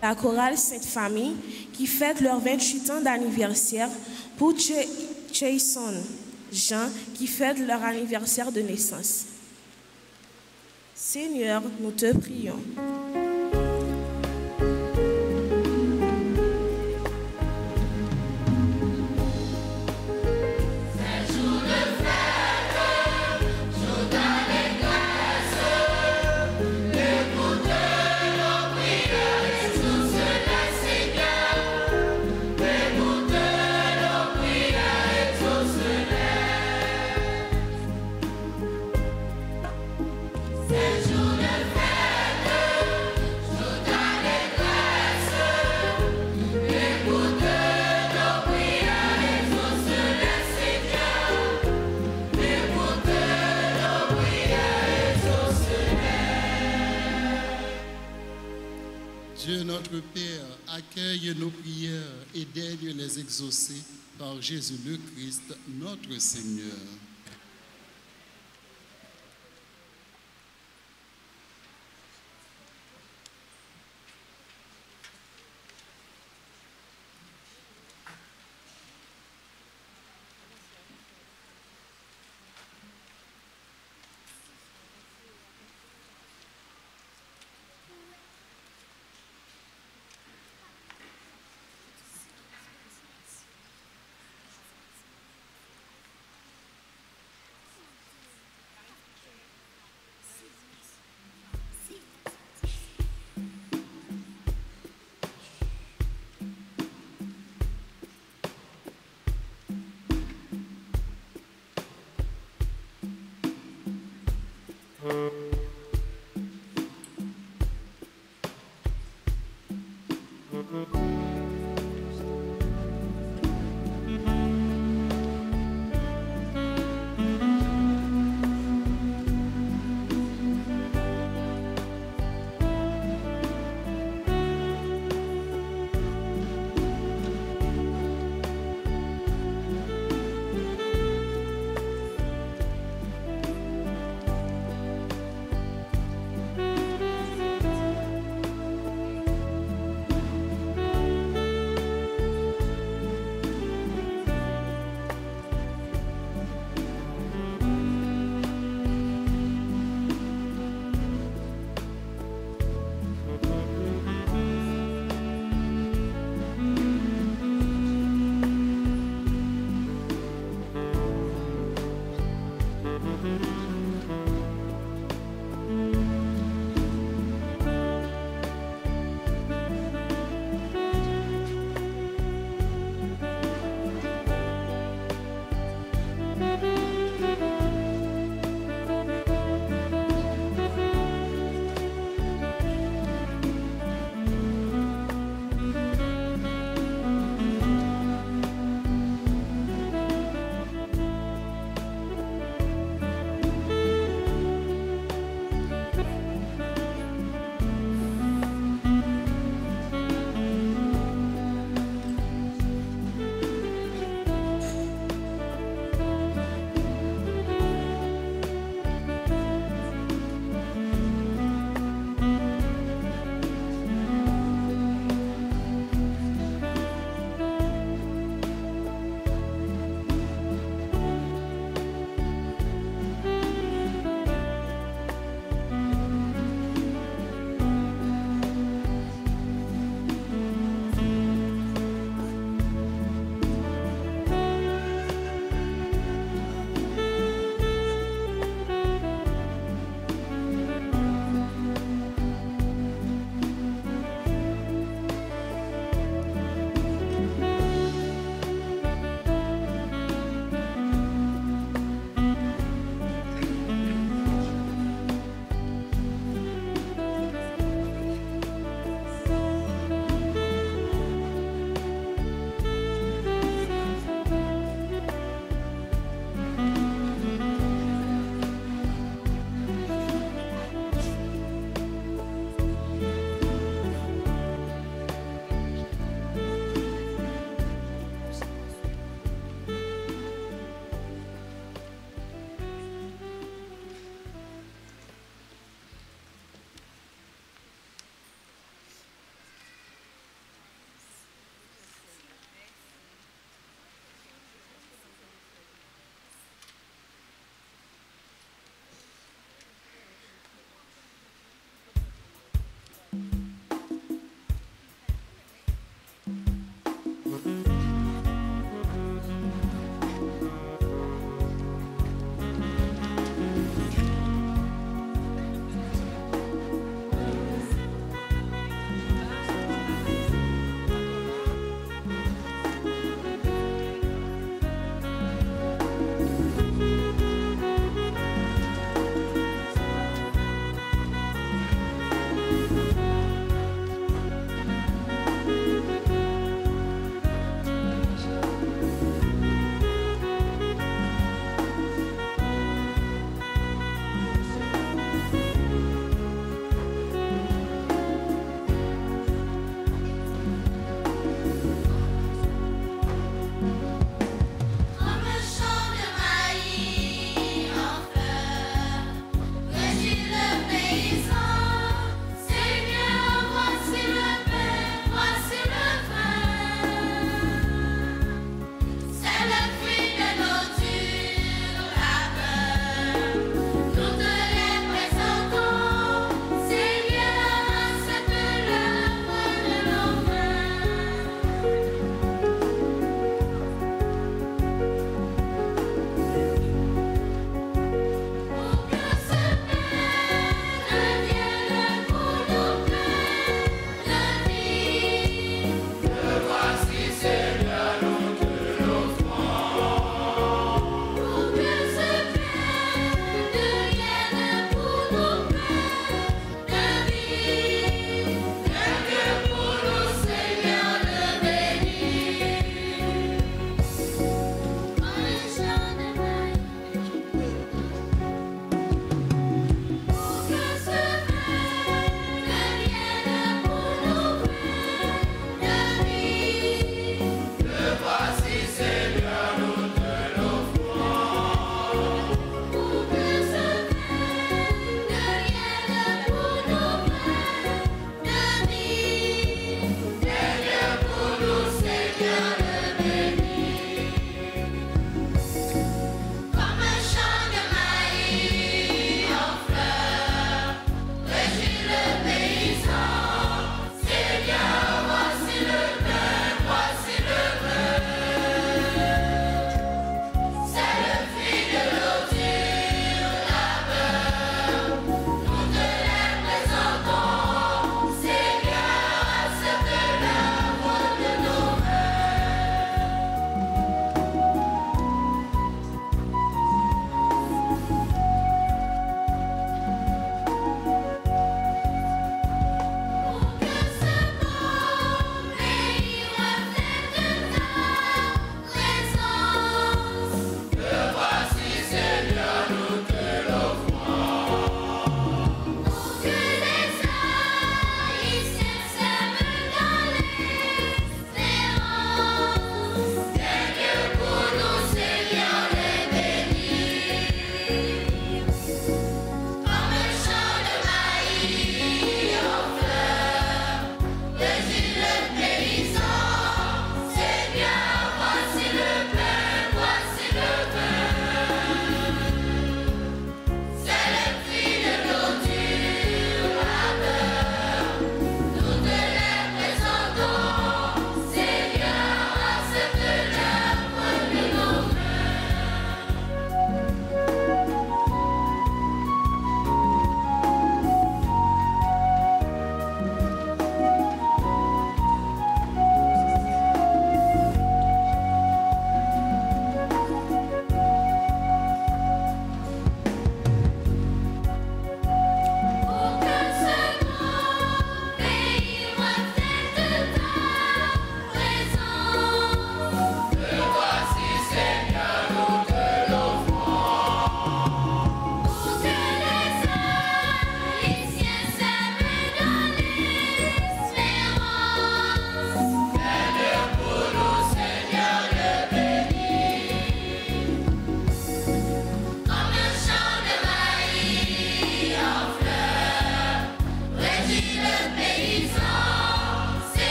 La chorale Sainte Famille qui fête leurs 28 ans d'anniversaire pour Jason Jean qui fête leur anniversaire de naissance. Seigneur, nous te prions. Dieu notre Père, accueille nos prières et daigne les exaucer par Jésus le Christ, notre Seigneur.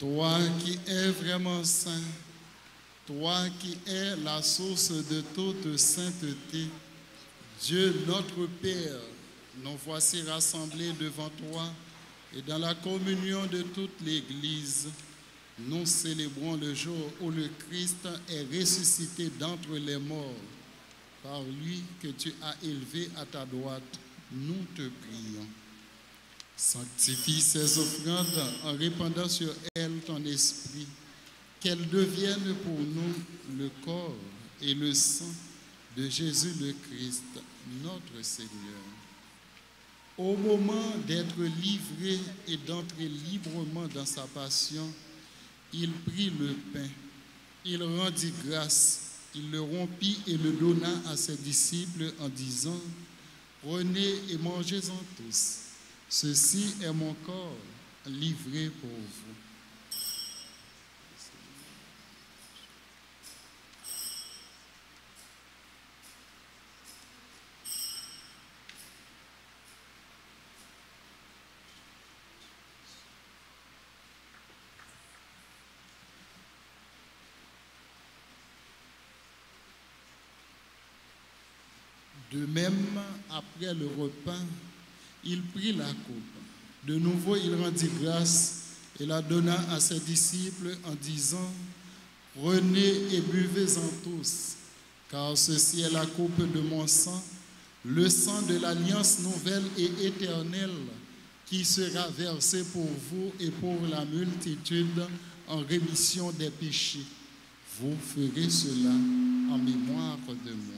Toi qui es vraiment saint, toi qui es la source de toute sainteté, Dieu notre Père, nous voici rassemblés devant toi et dans la communion de toute l'Église, nous célébrons le jour où le Christ est ressuscité d'entre les morts. Par lui que tu as élevé à ta droite, nous te prions. Sanctifie ces offrandes en répandant sur elles ton esprit, qu'elles deviennent pour nous le corps et le sang de Jésus le Christ, notre Seigneur. Au moment d'être livré et d'entrer librement dans sa passion, il prit le pain, il rendit grâce, il le rompit et le donna à ses disciples en disant, « Prenez et mangez-en tous. Ceci est mon corps livré pour vous. » De même, après le repas, il prit la coupe. De nouveau, il rendit grâce et la donna à ses disciples en disant, « Prenez et buvez-en tous, car ceci est la coupe de mon sang, le sang de l'alliance nouvelle et éternelle, qui sera versé pour vous et pour la multitude en rémission des péchés. Vous ferez cela en mémoire de moi. »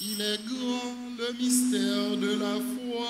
Il est grand le mystère de la foi.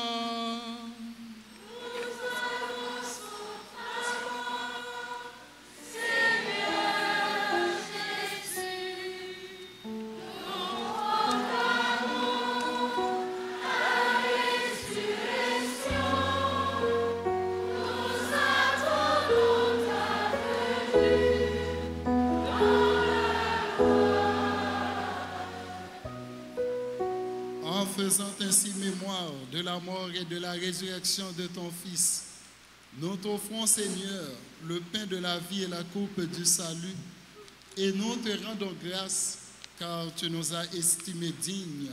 Faisant ainsi mémoire de la mort et de la résurrection de ton Fils, nous t'offrons, Seigneur, le pain de la vie et la coupe du salut, et nous te rendons grâce, car tu nous as estimés dignes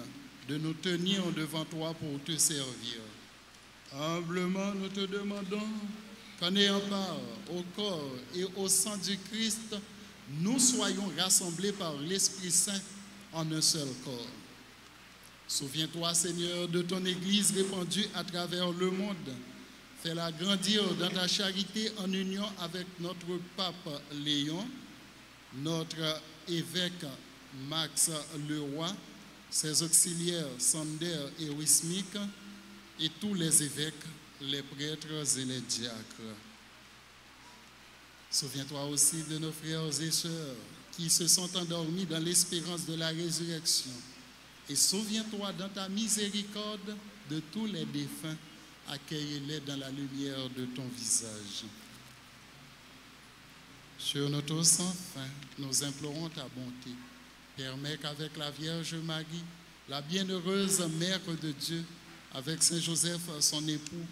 de nous tenir devant toi pour te servir. Humblement, nous te demandons qu'en ayant part au corps et au sang du Christ, nous soyons rassemblés par l'Esprit Saint en un seul corps. Souviens-toi, Seigneur, de ton Église répandue à travers le monde. Fais-la grandir dans ta charité en union avec notre pape Léon, notre évêque Max Leroy, ses auxiliaires Sander et Wismik, et tous les évêques, les prêtres et les diacres. Souviens-toi aussi de nos frères et sœurs qui se sont endormis dans l'espérance de la résurrection. Et souviens-toi dans ta miséricorde de tous les défunts, accueille-les dans la lumière de ton visage. Sur notre sans fin, nous implorons ta bonté. Permets qu'avec la Vierge Marie, la bienheureuse Mère de Dieu, avec Saint Joseph, son époux,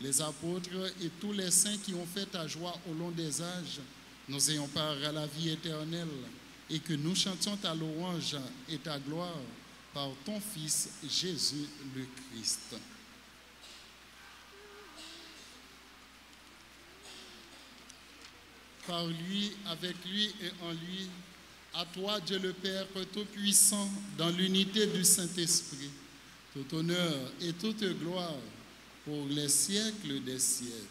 les apôtres et tous les saints qui ont fait ta joie au long des âges, nous ayons part à la vie éternelle et que nous chantions ta louange et ta gloire par ton Fils Jésus le Christ. Par lui, avec lui et en lui, à toi, Dieu le Père Tout-Puissant, dans l'unité du Saint-Esprit, tout honneur et toute gloire pour les siècles des siècles.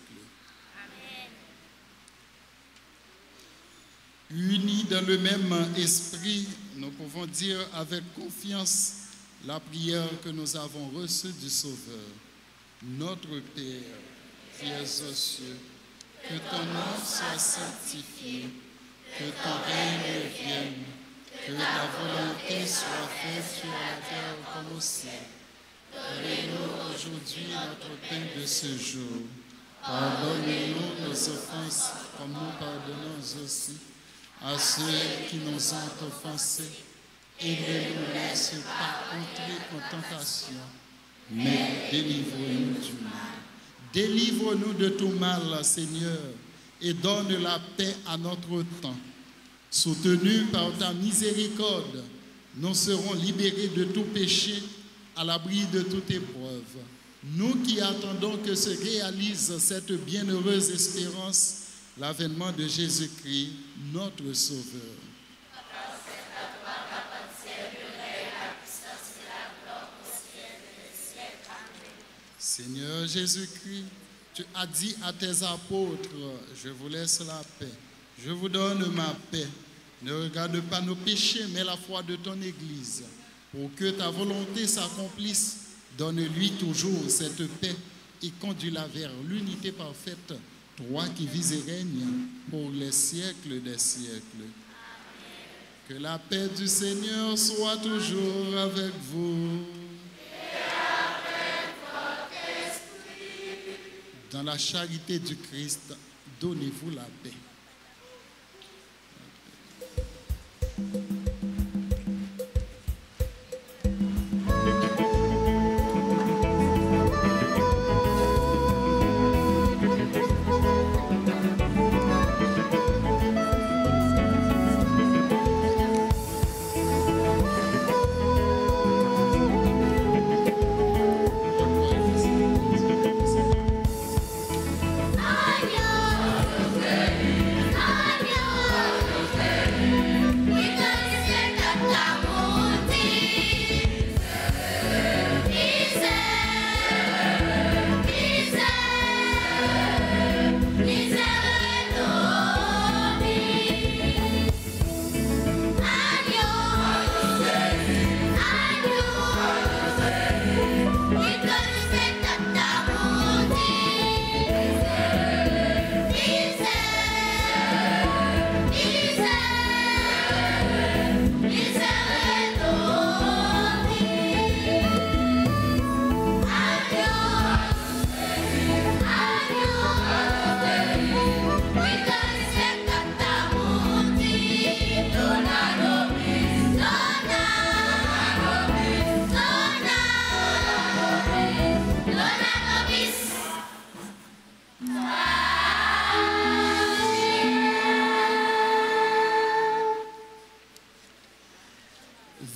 Unis dans le même esprit, nous pouvons dire avec confiance la prière que nous avons reçue du Sauveur. Notre Père, qui es aux cieux, que ton nom soit sanctifié, que ton règne vienne, Que ta volonté soit faite sur la terre comme au ciel. Donnez-nous aujourd'hui notre pain de ce jour. Pardonnez-nous nos offenses, comme nous pardonnons aussi à ceux qui nous ont offensés. Et ne nous laisse pas entrer en tentation, mais délivre-nous du mal. Délivre-nous de tout mal, Seigneur, et donne la paix à notre temps. Soutenus par ta miséricorde, nous serons libérés de tout péché, à l'abri de toute épreuve. Nous qui attendons que se réalise cette bienheureuse espérance, l'avènement de Jésus-Christ, notre Sauveur. Seigneur Jésus-Christ, tu as dit à tes apôtres, je vous laisse la paix, je vous donne ma paix. Ne regarde pas nos péchés, mais la foi de ton Église. Pour que ta volonté s'accomplisse, donne-lui toujours cette paix et conduis-la vers l'unité parfaite, toi qui vis et règnes pour les siècles des siècles. Que la paix du Seigneur soit toujours avec vous. Dans la charité du Christ, donnez-vous la paix.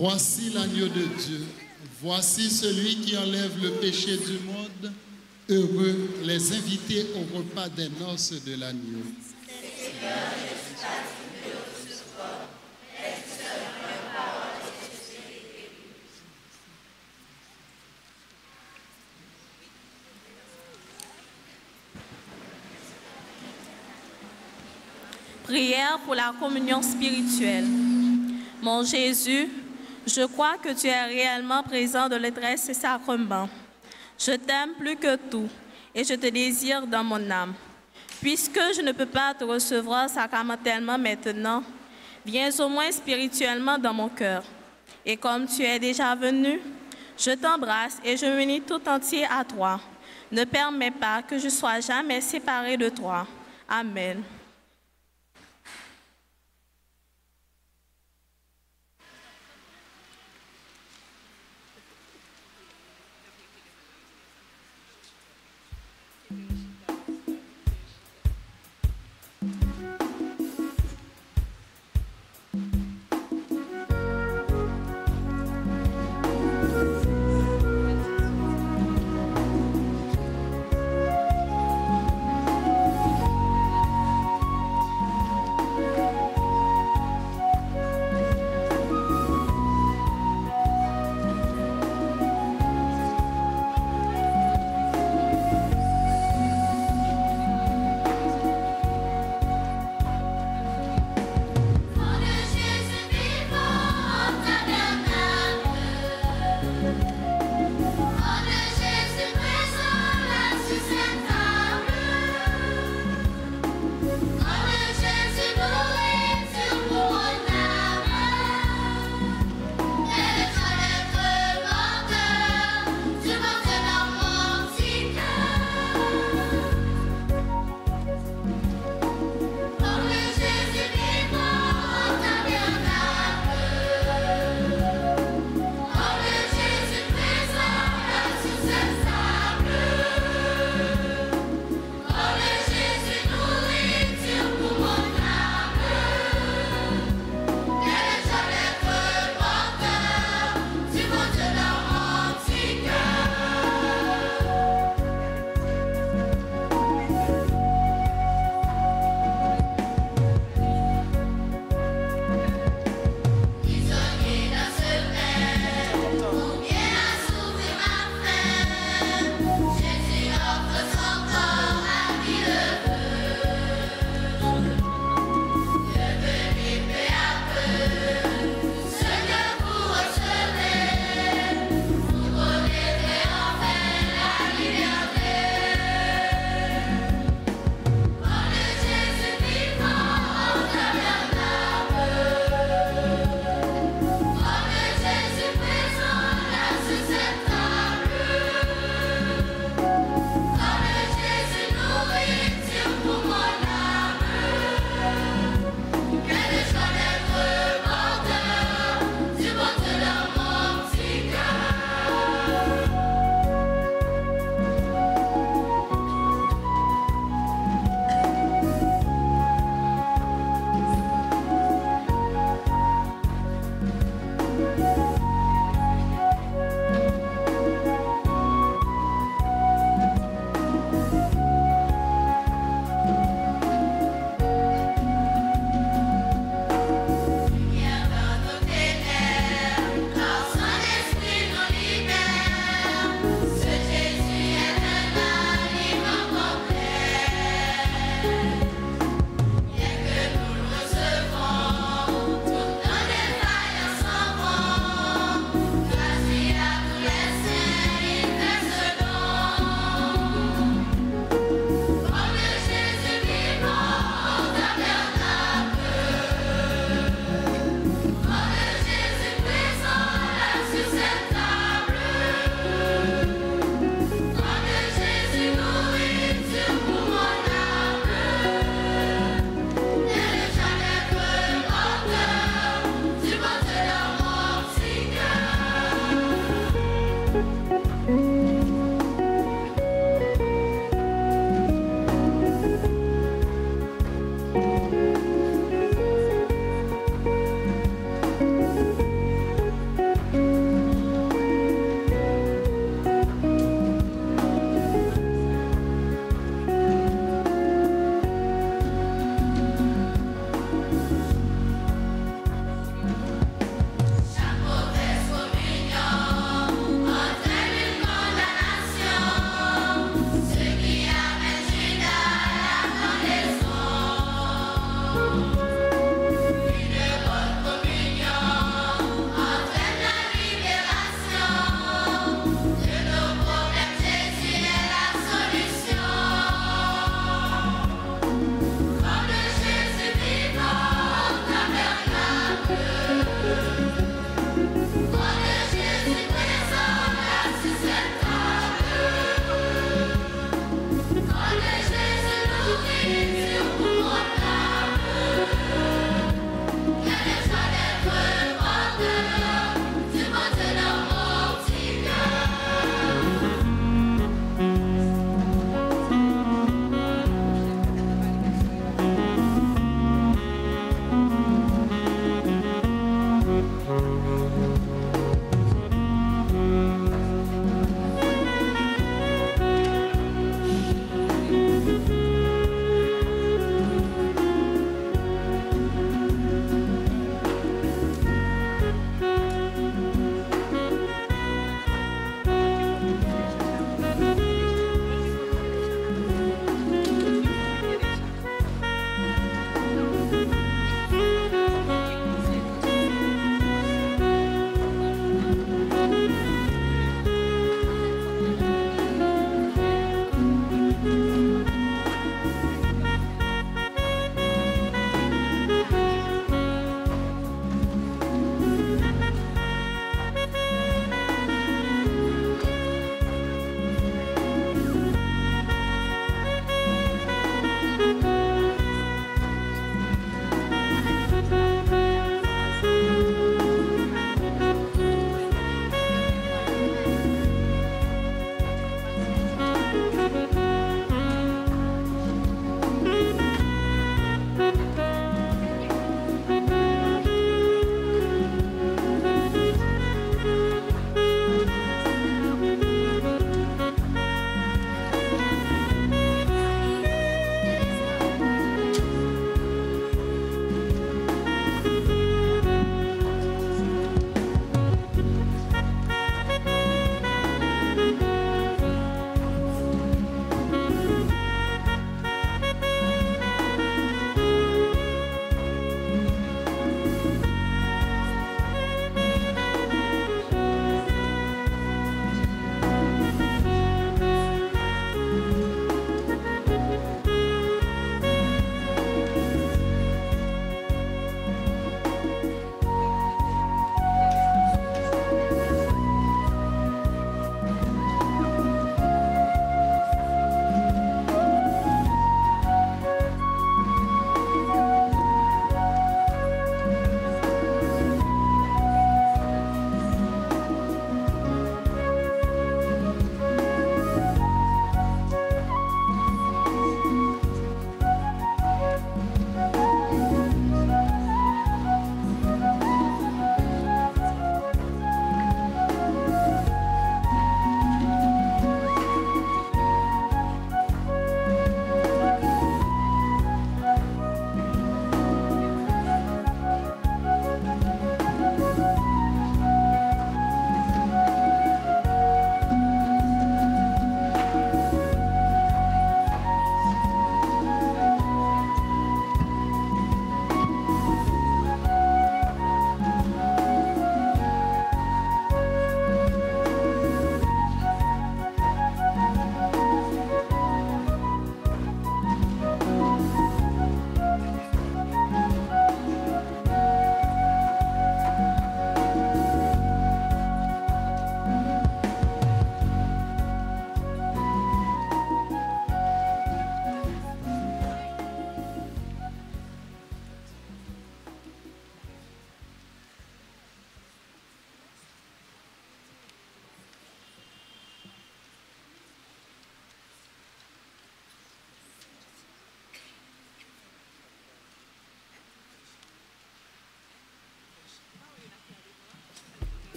Voici l'agneau de Dieu, voici celui qui enlève le péché du monde. Heureux les invités au repas des noces de l'agneau. Prière pour la communion spirituelle. Mon Jésus, je crois que tu es réellement présent dans les 13 sacrements. Je t'aime plus que tout et je te désire dans mon âme. Puisque je ne peux pas te recevoir sacramentellement maintenant, viens au moins spirituellement dans mon cœur. Et comme tu es déjà venu, je t'embrasse et je m'unis tout entier à toi. Ne permets pas que je sois jamais séparé de toi. Amen.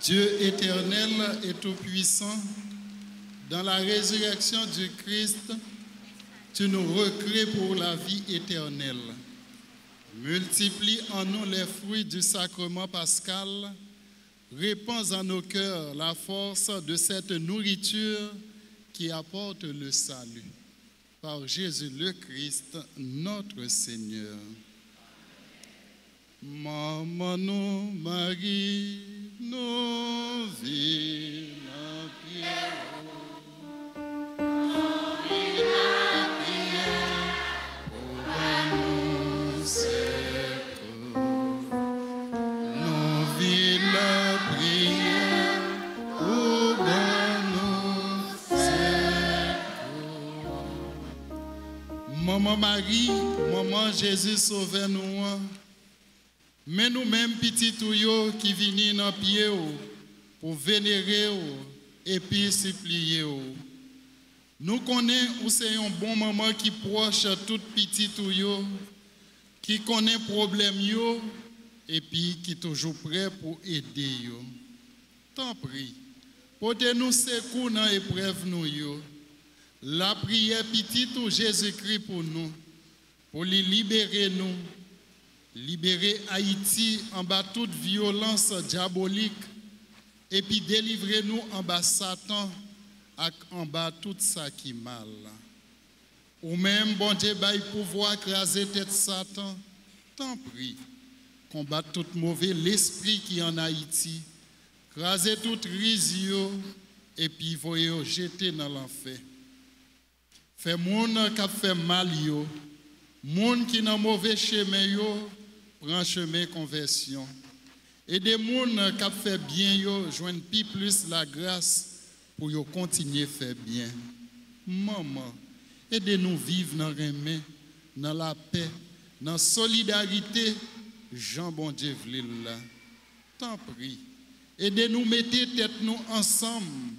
Dieu éternel et tout-puissant, dans la résurrection du Christ, tu nous recrées pour la vie éternelle. Multiplie en nous les fruits du sacrement pascal. Répands en nos cœurs la force de cette nourriture qui apporte le salut. Par Jésus le Christ, notre Seigneur. Maman nous, Marie, nous vîmes la prière. Maman Marie, maman Jésus, sauvez-nous. Mais nous-mêmes, petits touillots qui viennent dans pied pour vénérer et puis supplier. Nous connaissons où c'est un bon maman qui proche tout petit touillot, qui connaît problème yo et puis qui est toujours prêt pour aider yo. Tant prie, portez-nous secours dans l'épreuve nous yo. La prière petite ou Jésus-Christ pour nous, pour les libérer nous, libérer Haïti en bas toute violence diabolique et puis délivrer nous en bas Satan et en bas tout ça qui est mal. Ou même, bon Dieu, bail pouvoir écraser tête Satan, tant prie, combattre tout mauvais l'esprit qui est en Haïti, écraser tout risio et puis voyez jeter dans l'enfer. Fait moun qui fait mal yo, moun qui dans mauvais chemin yo, prend chemin conversion. Et des moun qui fait bien yo, joignent plus la grâce pour yo continuer faire bien. Maman, aidez-nous vivre dans remè, dans la paix, dans la solidarité, Jean bon Dieu vle là. Tant prie, aidez-nous mettre tête nous ensemble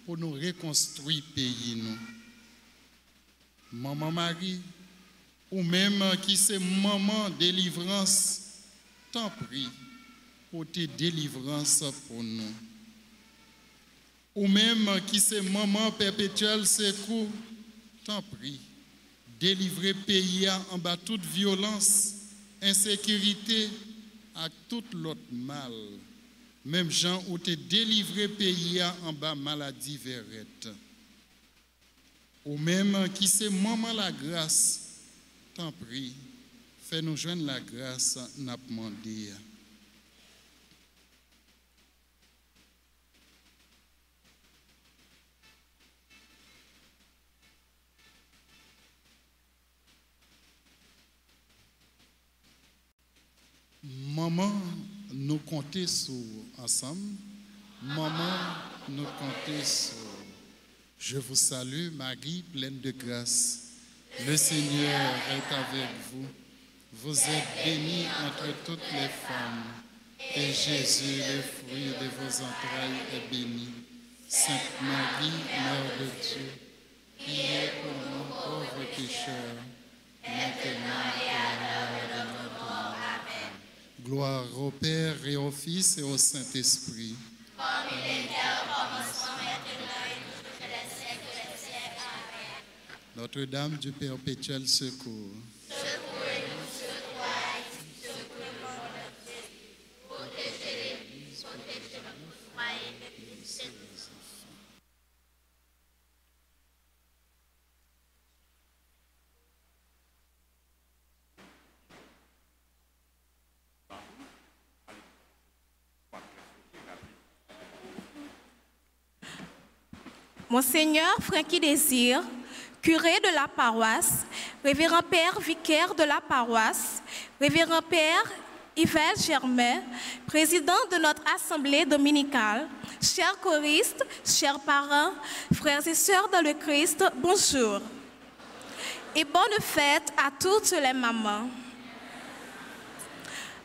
pour nous reconstruire pays nous. Maman Marie, ou même qui c'est maman délivrance, t'en prie pour tes délivrances pour nous. Ou même qui c'est maman perpétuelle secours, t'en prie, délivrer pays en bas toute violence, insécurité, à tout l'autre mal. Même gens où t'es délivré pays en bas maladie verrette. Ou même qui c'est maman la grâce, t'en prie, fais-nous joindre la grâce, n'a demandé. Maman, nous comptons sur ensemble. Maman, nous comptons sur. Je vous salue, Marie, pleine de grâce. Le Seigneur est avec vous. Vous êtes bénie entre toutes les femmes. Et Jésus, le fruit de vos entrailles, est béni. Sainte Marie, Mère de Dieu, priez pour nous pauvres pécheurs, maintenant et à l'heure de notre mort. Amen. Gloire au Père et au Fils et au Saint-Esprit. Comme il était au commencement, maintenant et toujours les siècles des siècles. Amen. Notre-Dame du perpétuel secours. Secourez-nous sur toi, Haïti, secourez-moi notre Jésus. Protégez l'Église, protégez notre foyer, bénissez nos enfants. Monseigneur Francky Désir, curé de la paroisse, révérend Père vicaire de la paroisse, révérend Père Yves Germain, président de notre assemblée dominicale, chers choristes, chers parents, frères et sœurs dans le Christ, bonjour. Et bonne fête à toutes les mamans.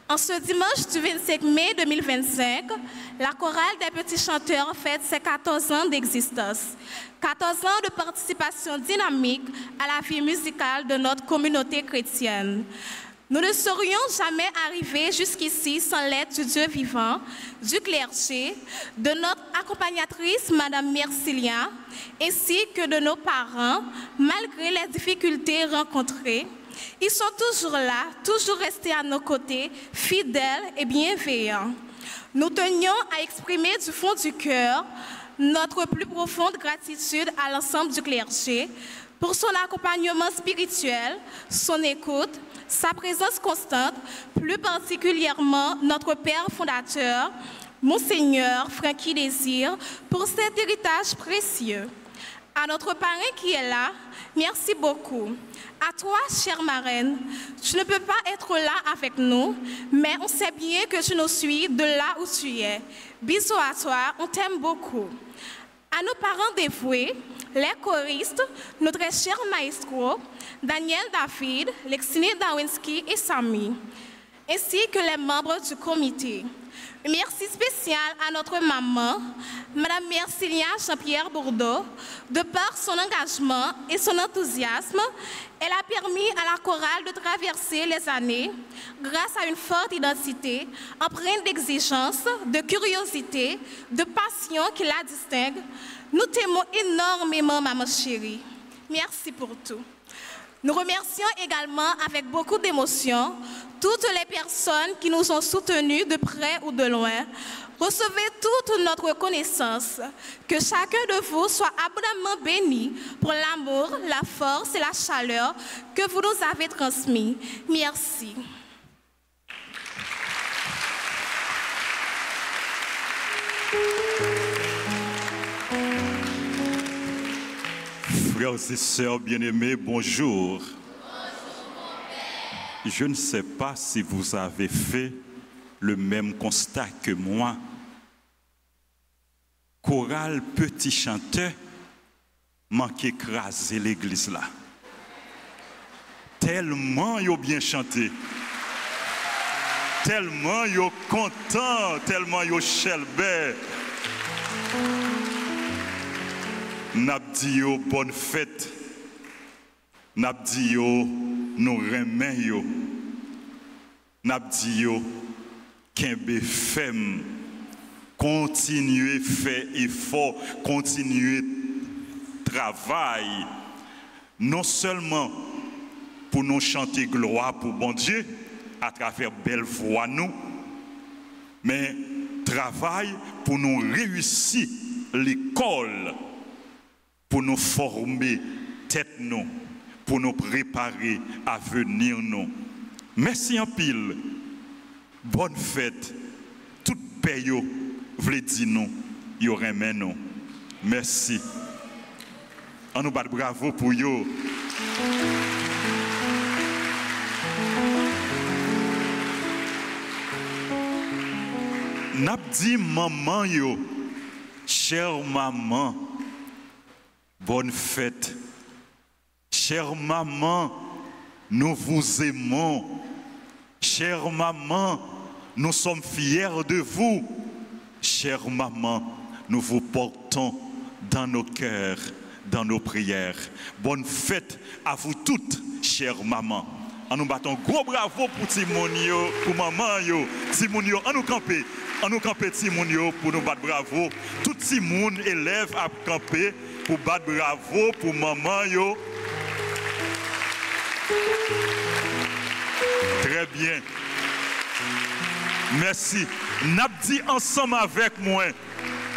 En ce dimanche du 25 mai 2025, la chorale des petits chanteurs fête ses 14 ans d'existence. 14 ans de participation dynamique à la vie musicale de notre communauté chrétienne. Nous ne serions jamais arrivés jusqu'ici sans l'aide du Dieu vivant, du clergé, de notre accompagnatrice, Madame Mercilia, ainsi que de nos parents, malgré les difficultés rencontrées. Ils sont toujours là, toujours restés à nos côtés, fidèles et bienveillants. Nous tenions à exprimer du fond du cœur notre plus profonde gratitude à l'ensemble du clergé pour son accompagnement spirituel, son écoute, sa présence constante, plus particulièrement notre Père fondateur, Monseigneur Francky Désir, pour cet héritage précieux. À notre parrain qui est là, merci beaucoup. À toi, chère marraine, tu ne peux pas être là avec nous, mais on sait bien que tu nous suis de là où tu es. Bisous à toi, on t'aime beaucoup. À nos parents dévoués, les choristes, notre cher maestro, Daniel David, Lexine Dawinski et Samy, ainsi que les membres du comité. Merci spécial à notre maman, Madame Mercilia Jean-Pierre Bourdeau. De par son engagement et son enthousiasme, elle a permis à la chorale de traverser les années grâce à une forte identité, empreinte d'exigence, de curiosité, de passion qui la distingue. Nous t'aimons énormément, maman chérie. Merci pour tout. Nous remercions également avec beaucoup d'émotion toutes les personnes qui nous ont soutenus de près ou de loin. Recevez toute notre reconnaissance. Que chacun de vous soit abondamment béni pour l'amour, la force et la chaleur que vous nous avez transmis. Merci. Frères et sœurs bien-aimés, bonjour. Je ne sais pas si vous avez fait le même constat que moi. Chorale Petit Chanteur manque écraser l'église là. Tellement ils ont bien chanté. Tellement ils sont contents, tellement ils sont chelbés. N'a dit yo bonne fête. N'a dit yo nous remen yo. N'a dit yo kembe femme. Continuez faire effort, continuez travail. Non seulement pour nous chanter gloire pour bon Dieu à travers belle voix nous, mais travail pour nous réussir l'école, pour nous former tête nous, pour nous préparer à venir nous. Merci en pile. Bonne fête. Toute paix yo vle dire nous, yo remen nous. Merci. On nous bat bravo pour yo. N'a dit maman yo, chère maman, bonne fête. Chère maman, nous vous aimons. Chère maman, nous sommes fiers de vous. Chère maman, nous vous portons dans nos cœurs, dans nos prières. Bonne fête à vous toutes, chère maman. On nous battons gros bravo pour Timonio, pour maman yo. Timonio, on nous camper Timonio pour nous battre bravo. Tout Timon élève à camper pour battre bravo pour maman yo. Très bien. Merci. N'abdi ensemble avec moi.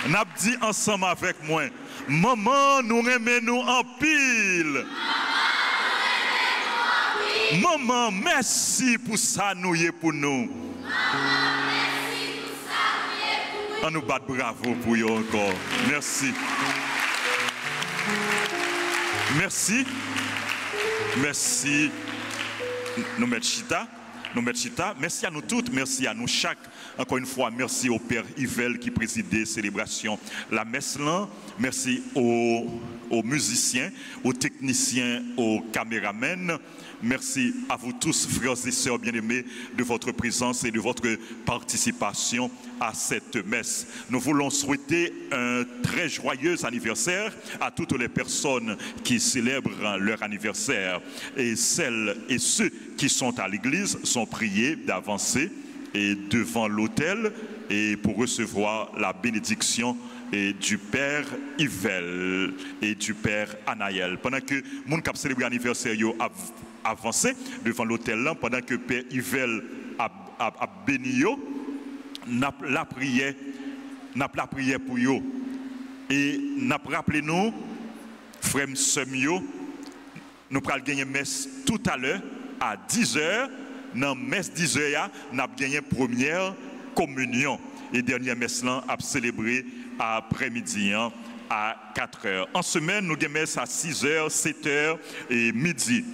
N'abdi ensemble avec moi. Maman, nous aimons nous en pile. Maman, merci pour ça nous y est pour nous. On nous bat bravo pour vous encore. Merci. Merci. Merci. Nous mettons chita. nous mettre chita. Merci à nous toutes, merci à nous chaque. Encore une fois, merci au Père Yvel qui présidait célébration la messe là. Merci aux musiciens, aux techniciens, aux caméramens. Merci à vous tous, frères et sœurs bien-aimés, de votre présence et de votre participation à cette messe. Nous voulons souhaiter un très joyeux anniversaire à toutes les personnes qui célèbrent leur anniversaire. Et celles et ceux qui sont à l'église sont priés d'avancer et devant l'autel et pour recevoir la bénédiction et du Père Yvel et du Père Anaël. Pendant que moun k'ap célébrer l'anniversaire avancé devant l'autel là, pendant que Père Yvel a béni yo, n'a la prière pour yo. Et n'a rappelé nous, frère Semio, nous pral gagner messe tout à l'heure à 10h. Dans messe 10h, n'a gagné première communion. Et dernière messe là a célébré après-midi à 4h. En semaine, nous avons messe à 6h, 7h et midi.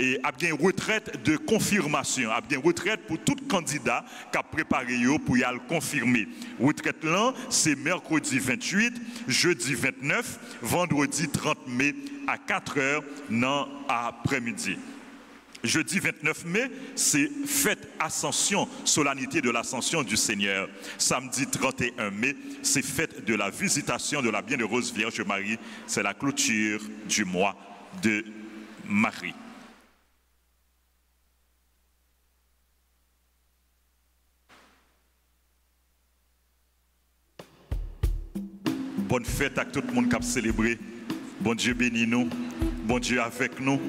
Et a bien retraite de confirmation, a bien retraite pour tout candidat qui a préparé pour y aller confirmer. Retraite là, c'est mercredi 28, jeudi 29, vendredi 30 mai à 4h dans après-midi. Jeudi 29 mai, c'est fête Ascension, solennité de l'Ascension du Seigneur. Samedi 31 mai, c'est fête de la visitation de la Bienheureuse Vierge Marie. C'est la clôture du mois de Marie. Bonne fête à tout le monde qui a célébré. Bon Dieu bénit nous. Bon Dieu avec nous.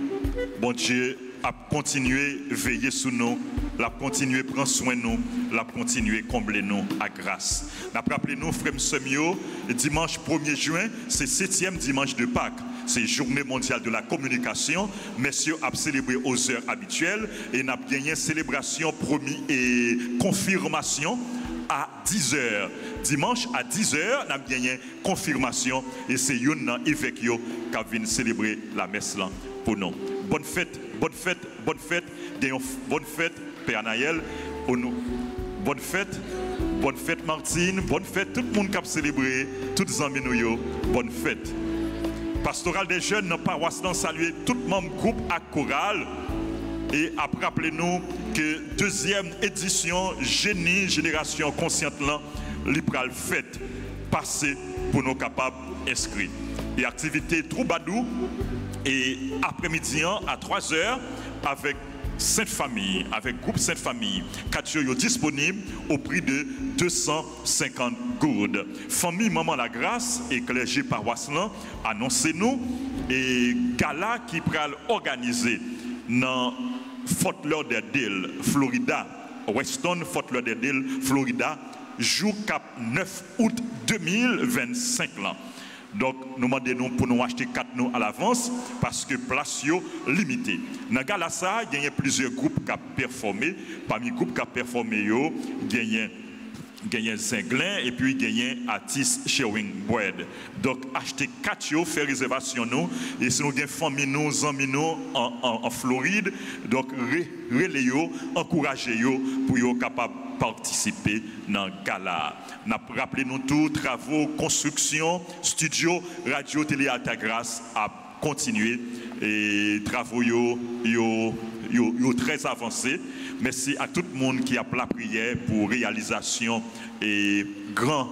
Bon Dieu a continué veiller sur nous. L'a continué prendre soin de nous. L'a continué combler nous à grâce. N'a rappelé nous, frère Semio, dimanche 1er juin, c'est 7e dimanche de Pâques. C'est journée mondiale de la communication. Messieurs a célébré aux heures habituelles et n'a gagné célébration promis et confirmation à 10h. Dimanche à 10h, nous avons gagné confirmation et c'est Yon évêque qui vient célébrer la messe là pour nous. Bonne fête, bonne fête, bonne fête, bonne fête, Père Anaël. Bonne fête Martine, bonne fête tout le monde qui a célébré, tous les amis nous, bonne fête. Pastoral des jeunes dans paroisse saluer tout le membre groupe à chorale. Et après, rappelez-nous que deuxième édition Génie Génération Consciente là, libéral fête passée pour nous capables inscrits. Et activité Troubadou et après-midi à 3h avec Sainte Famille, avec groupe Sainte Famille, 4 jours disponibles au prix de 250 gourdes. Famille Maman la Grâce et clergé paroisse là, annoncez-nous et gala qui pral organisé dans Fort Lauderdale, Florida, Weston, Fort Lauderdale, Florida, jour cap 9 août 2025 là. Donc nous demandons pour nous acheter 4 nous à l'avance parce que place yo limité. Dans gala ça, il y a plusieurs groupes qui ont performé. Parmi les groupes qui ont performé yo, il y a Zinglin et puis il y a artiste Sherwin Boyd. Donc acheter 4 yo, faire réservation nous et si nous avons famille nous, amis nous en Floride, donc relais yo, encourager yo pour yo capable participer dans le gala. Rappelez-nous tous travaux, construction, studio, radio, télé Alta Grâce à continuer et travaux yo très avancés. Merci à tout le monde qui a la prière pour réalisation et grand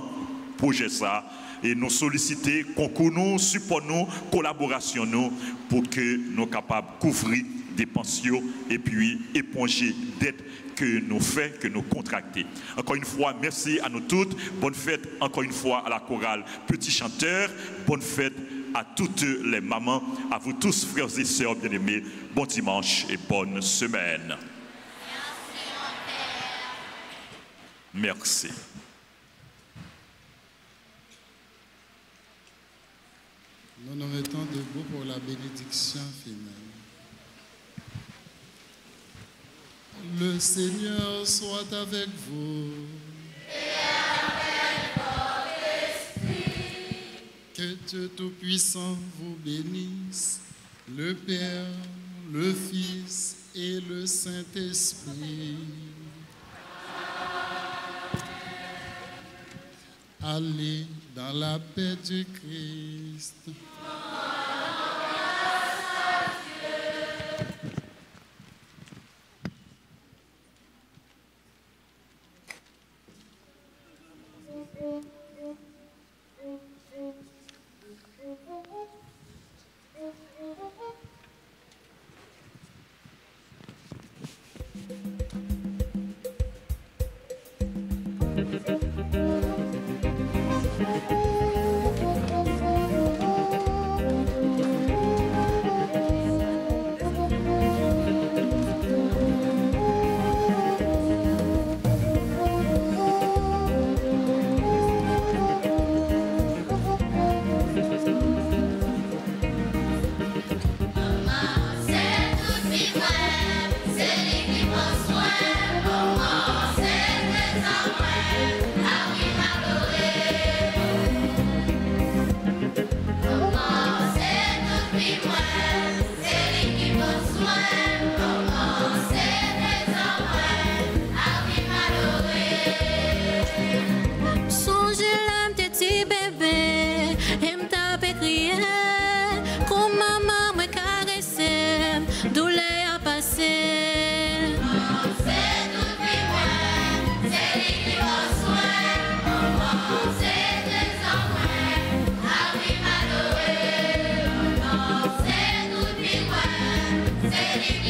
projet ça. Et nous solliciter, concours nous, support nous, collaboration nous pour que nous soyons capables de couvrir des pensions et puis éponger dettes que nous faisons, que nous contractons. Encore une fois, merci à nous toutes. Bonne fête encore une fois à la chorale Petit Chanteur. Bonne fête à toutes les mamans, à vous tous frères et sœurs bien-aimés. Bon dimanche et bonne semaine. Merci. Nous nous mettons debout pour la bénédiction finale. Le Seigneur soit avec vous. Et avec votre esprit. Que Dieu Tout-Puissant vous bénisse, le Père, le Fils et le Saint-Esprit. Allez dans la paix du Christ.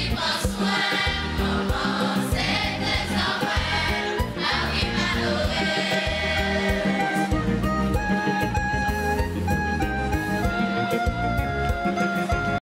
Bonsoir,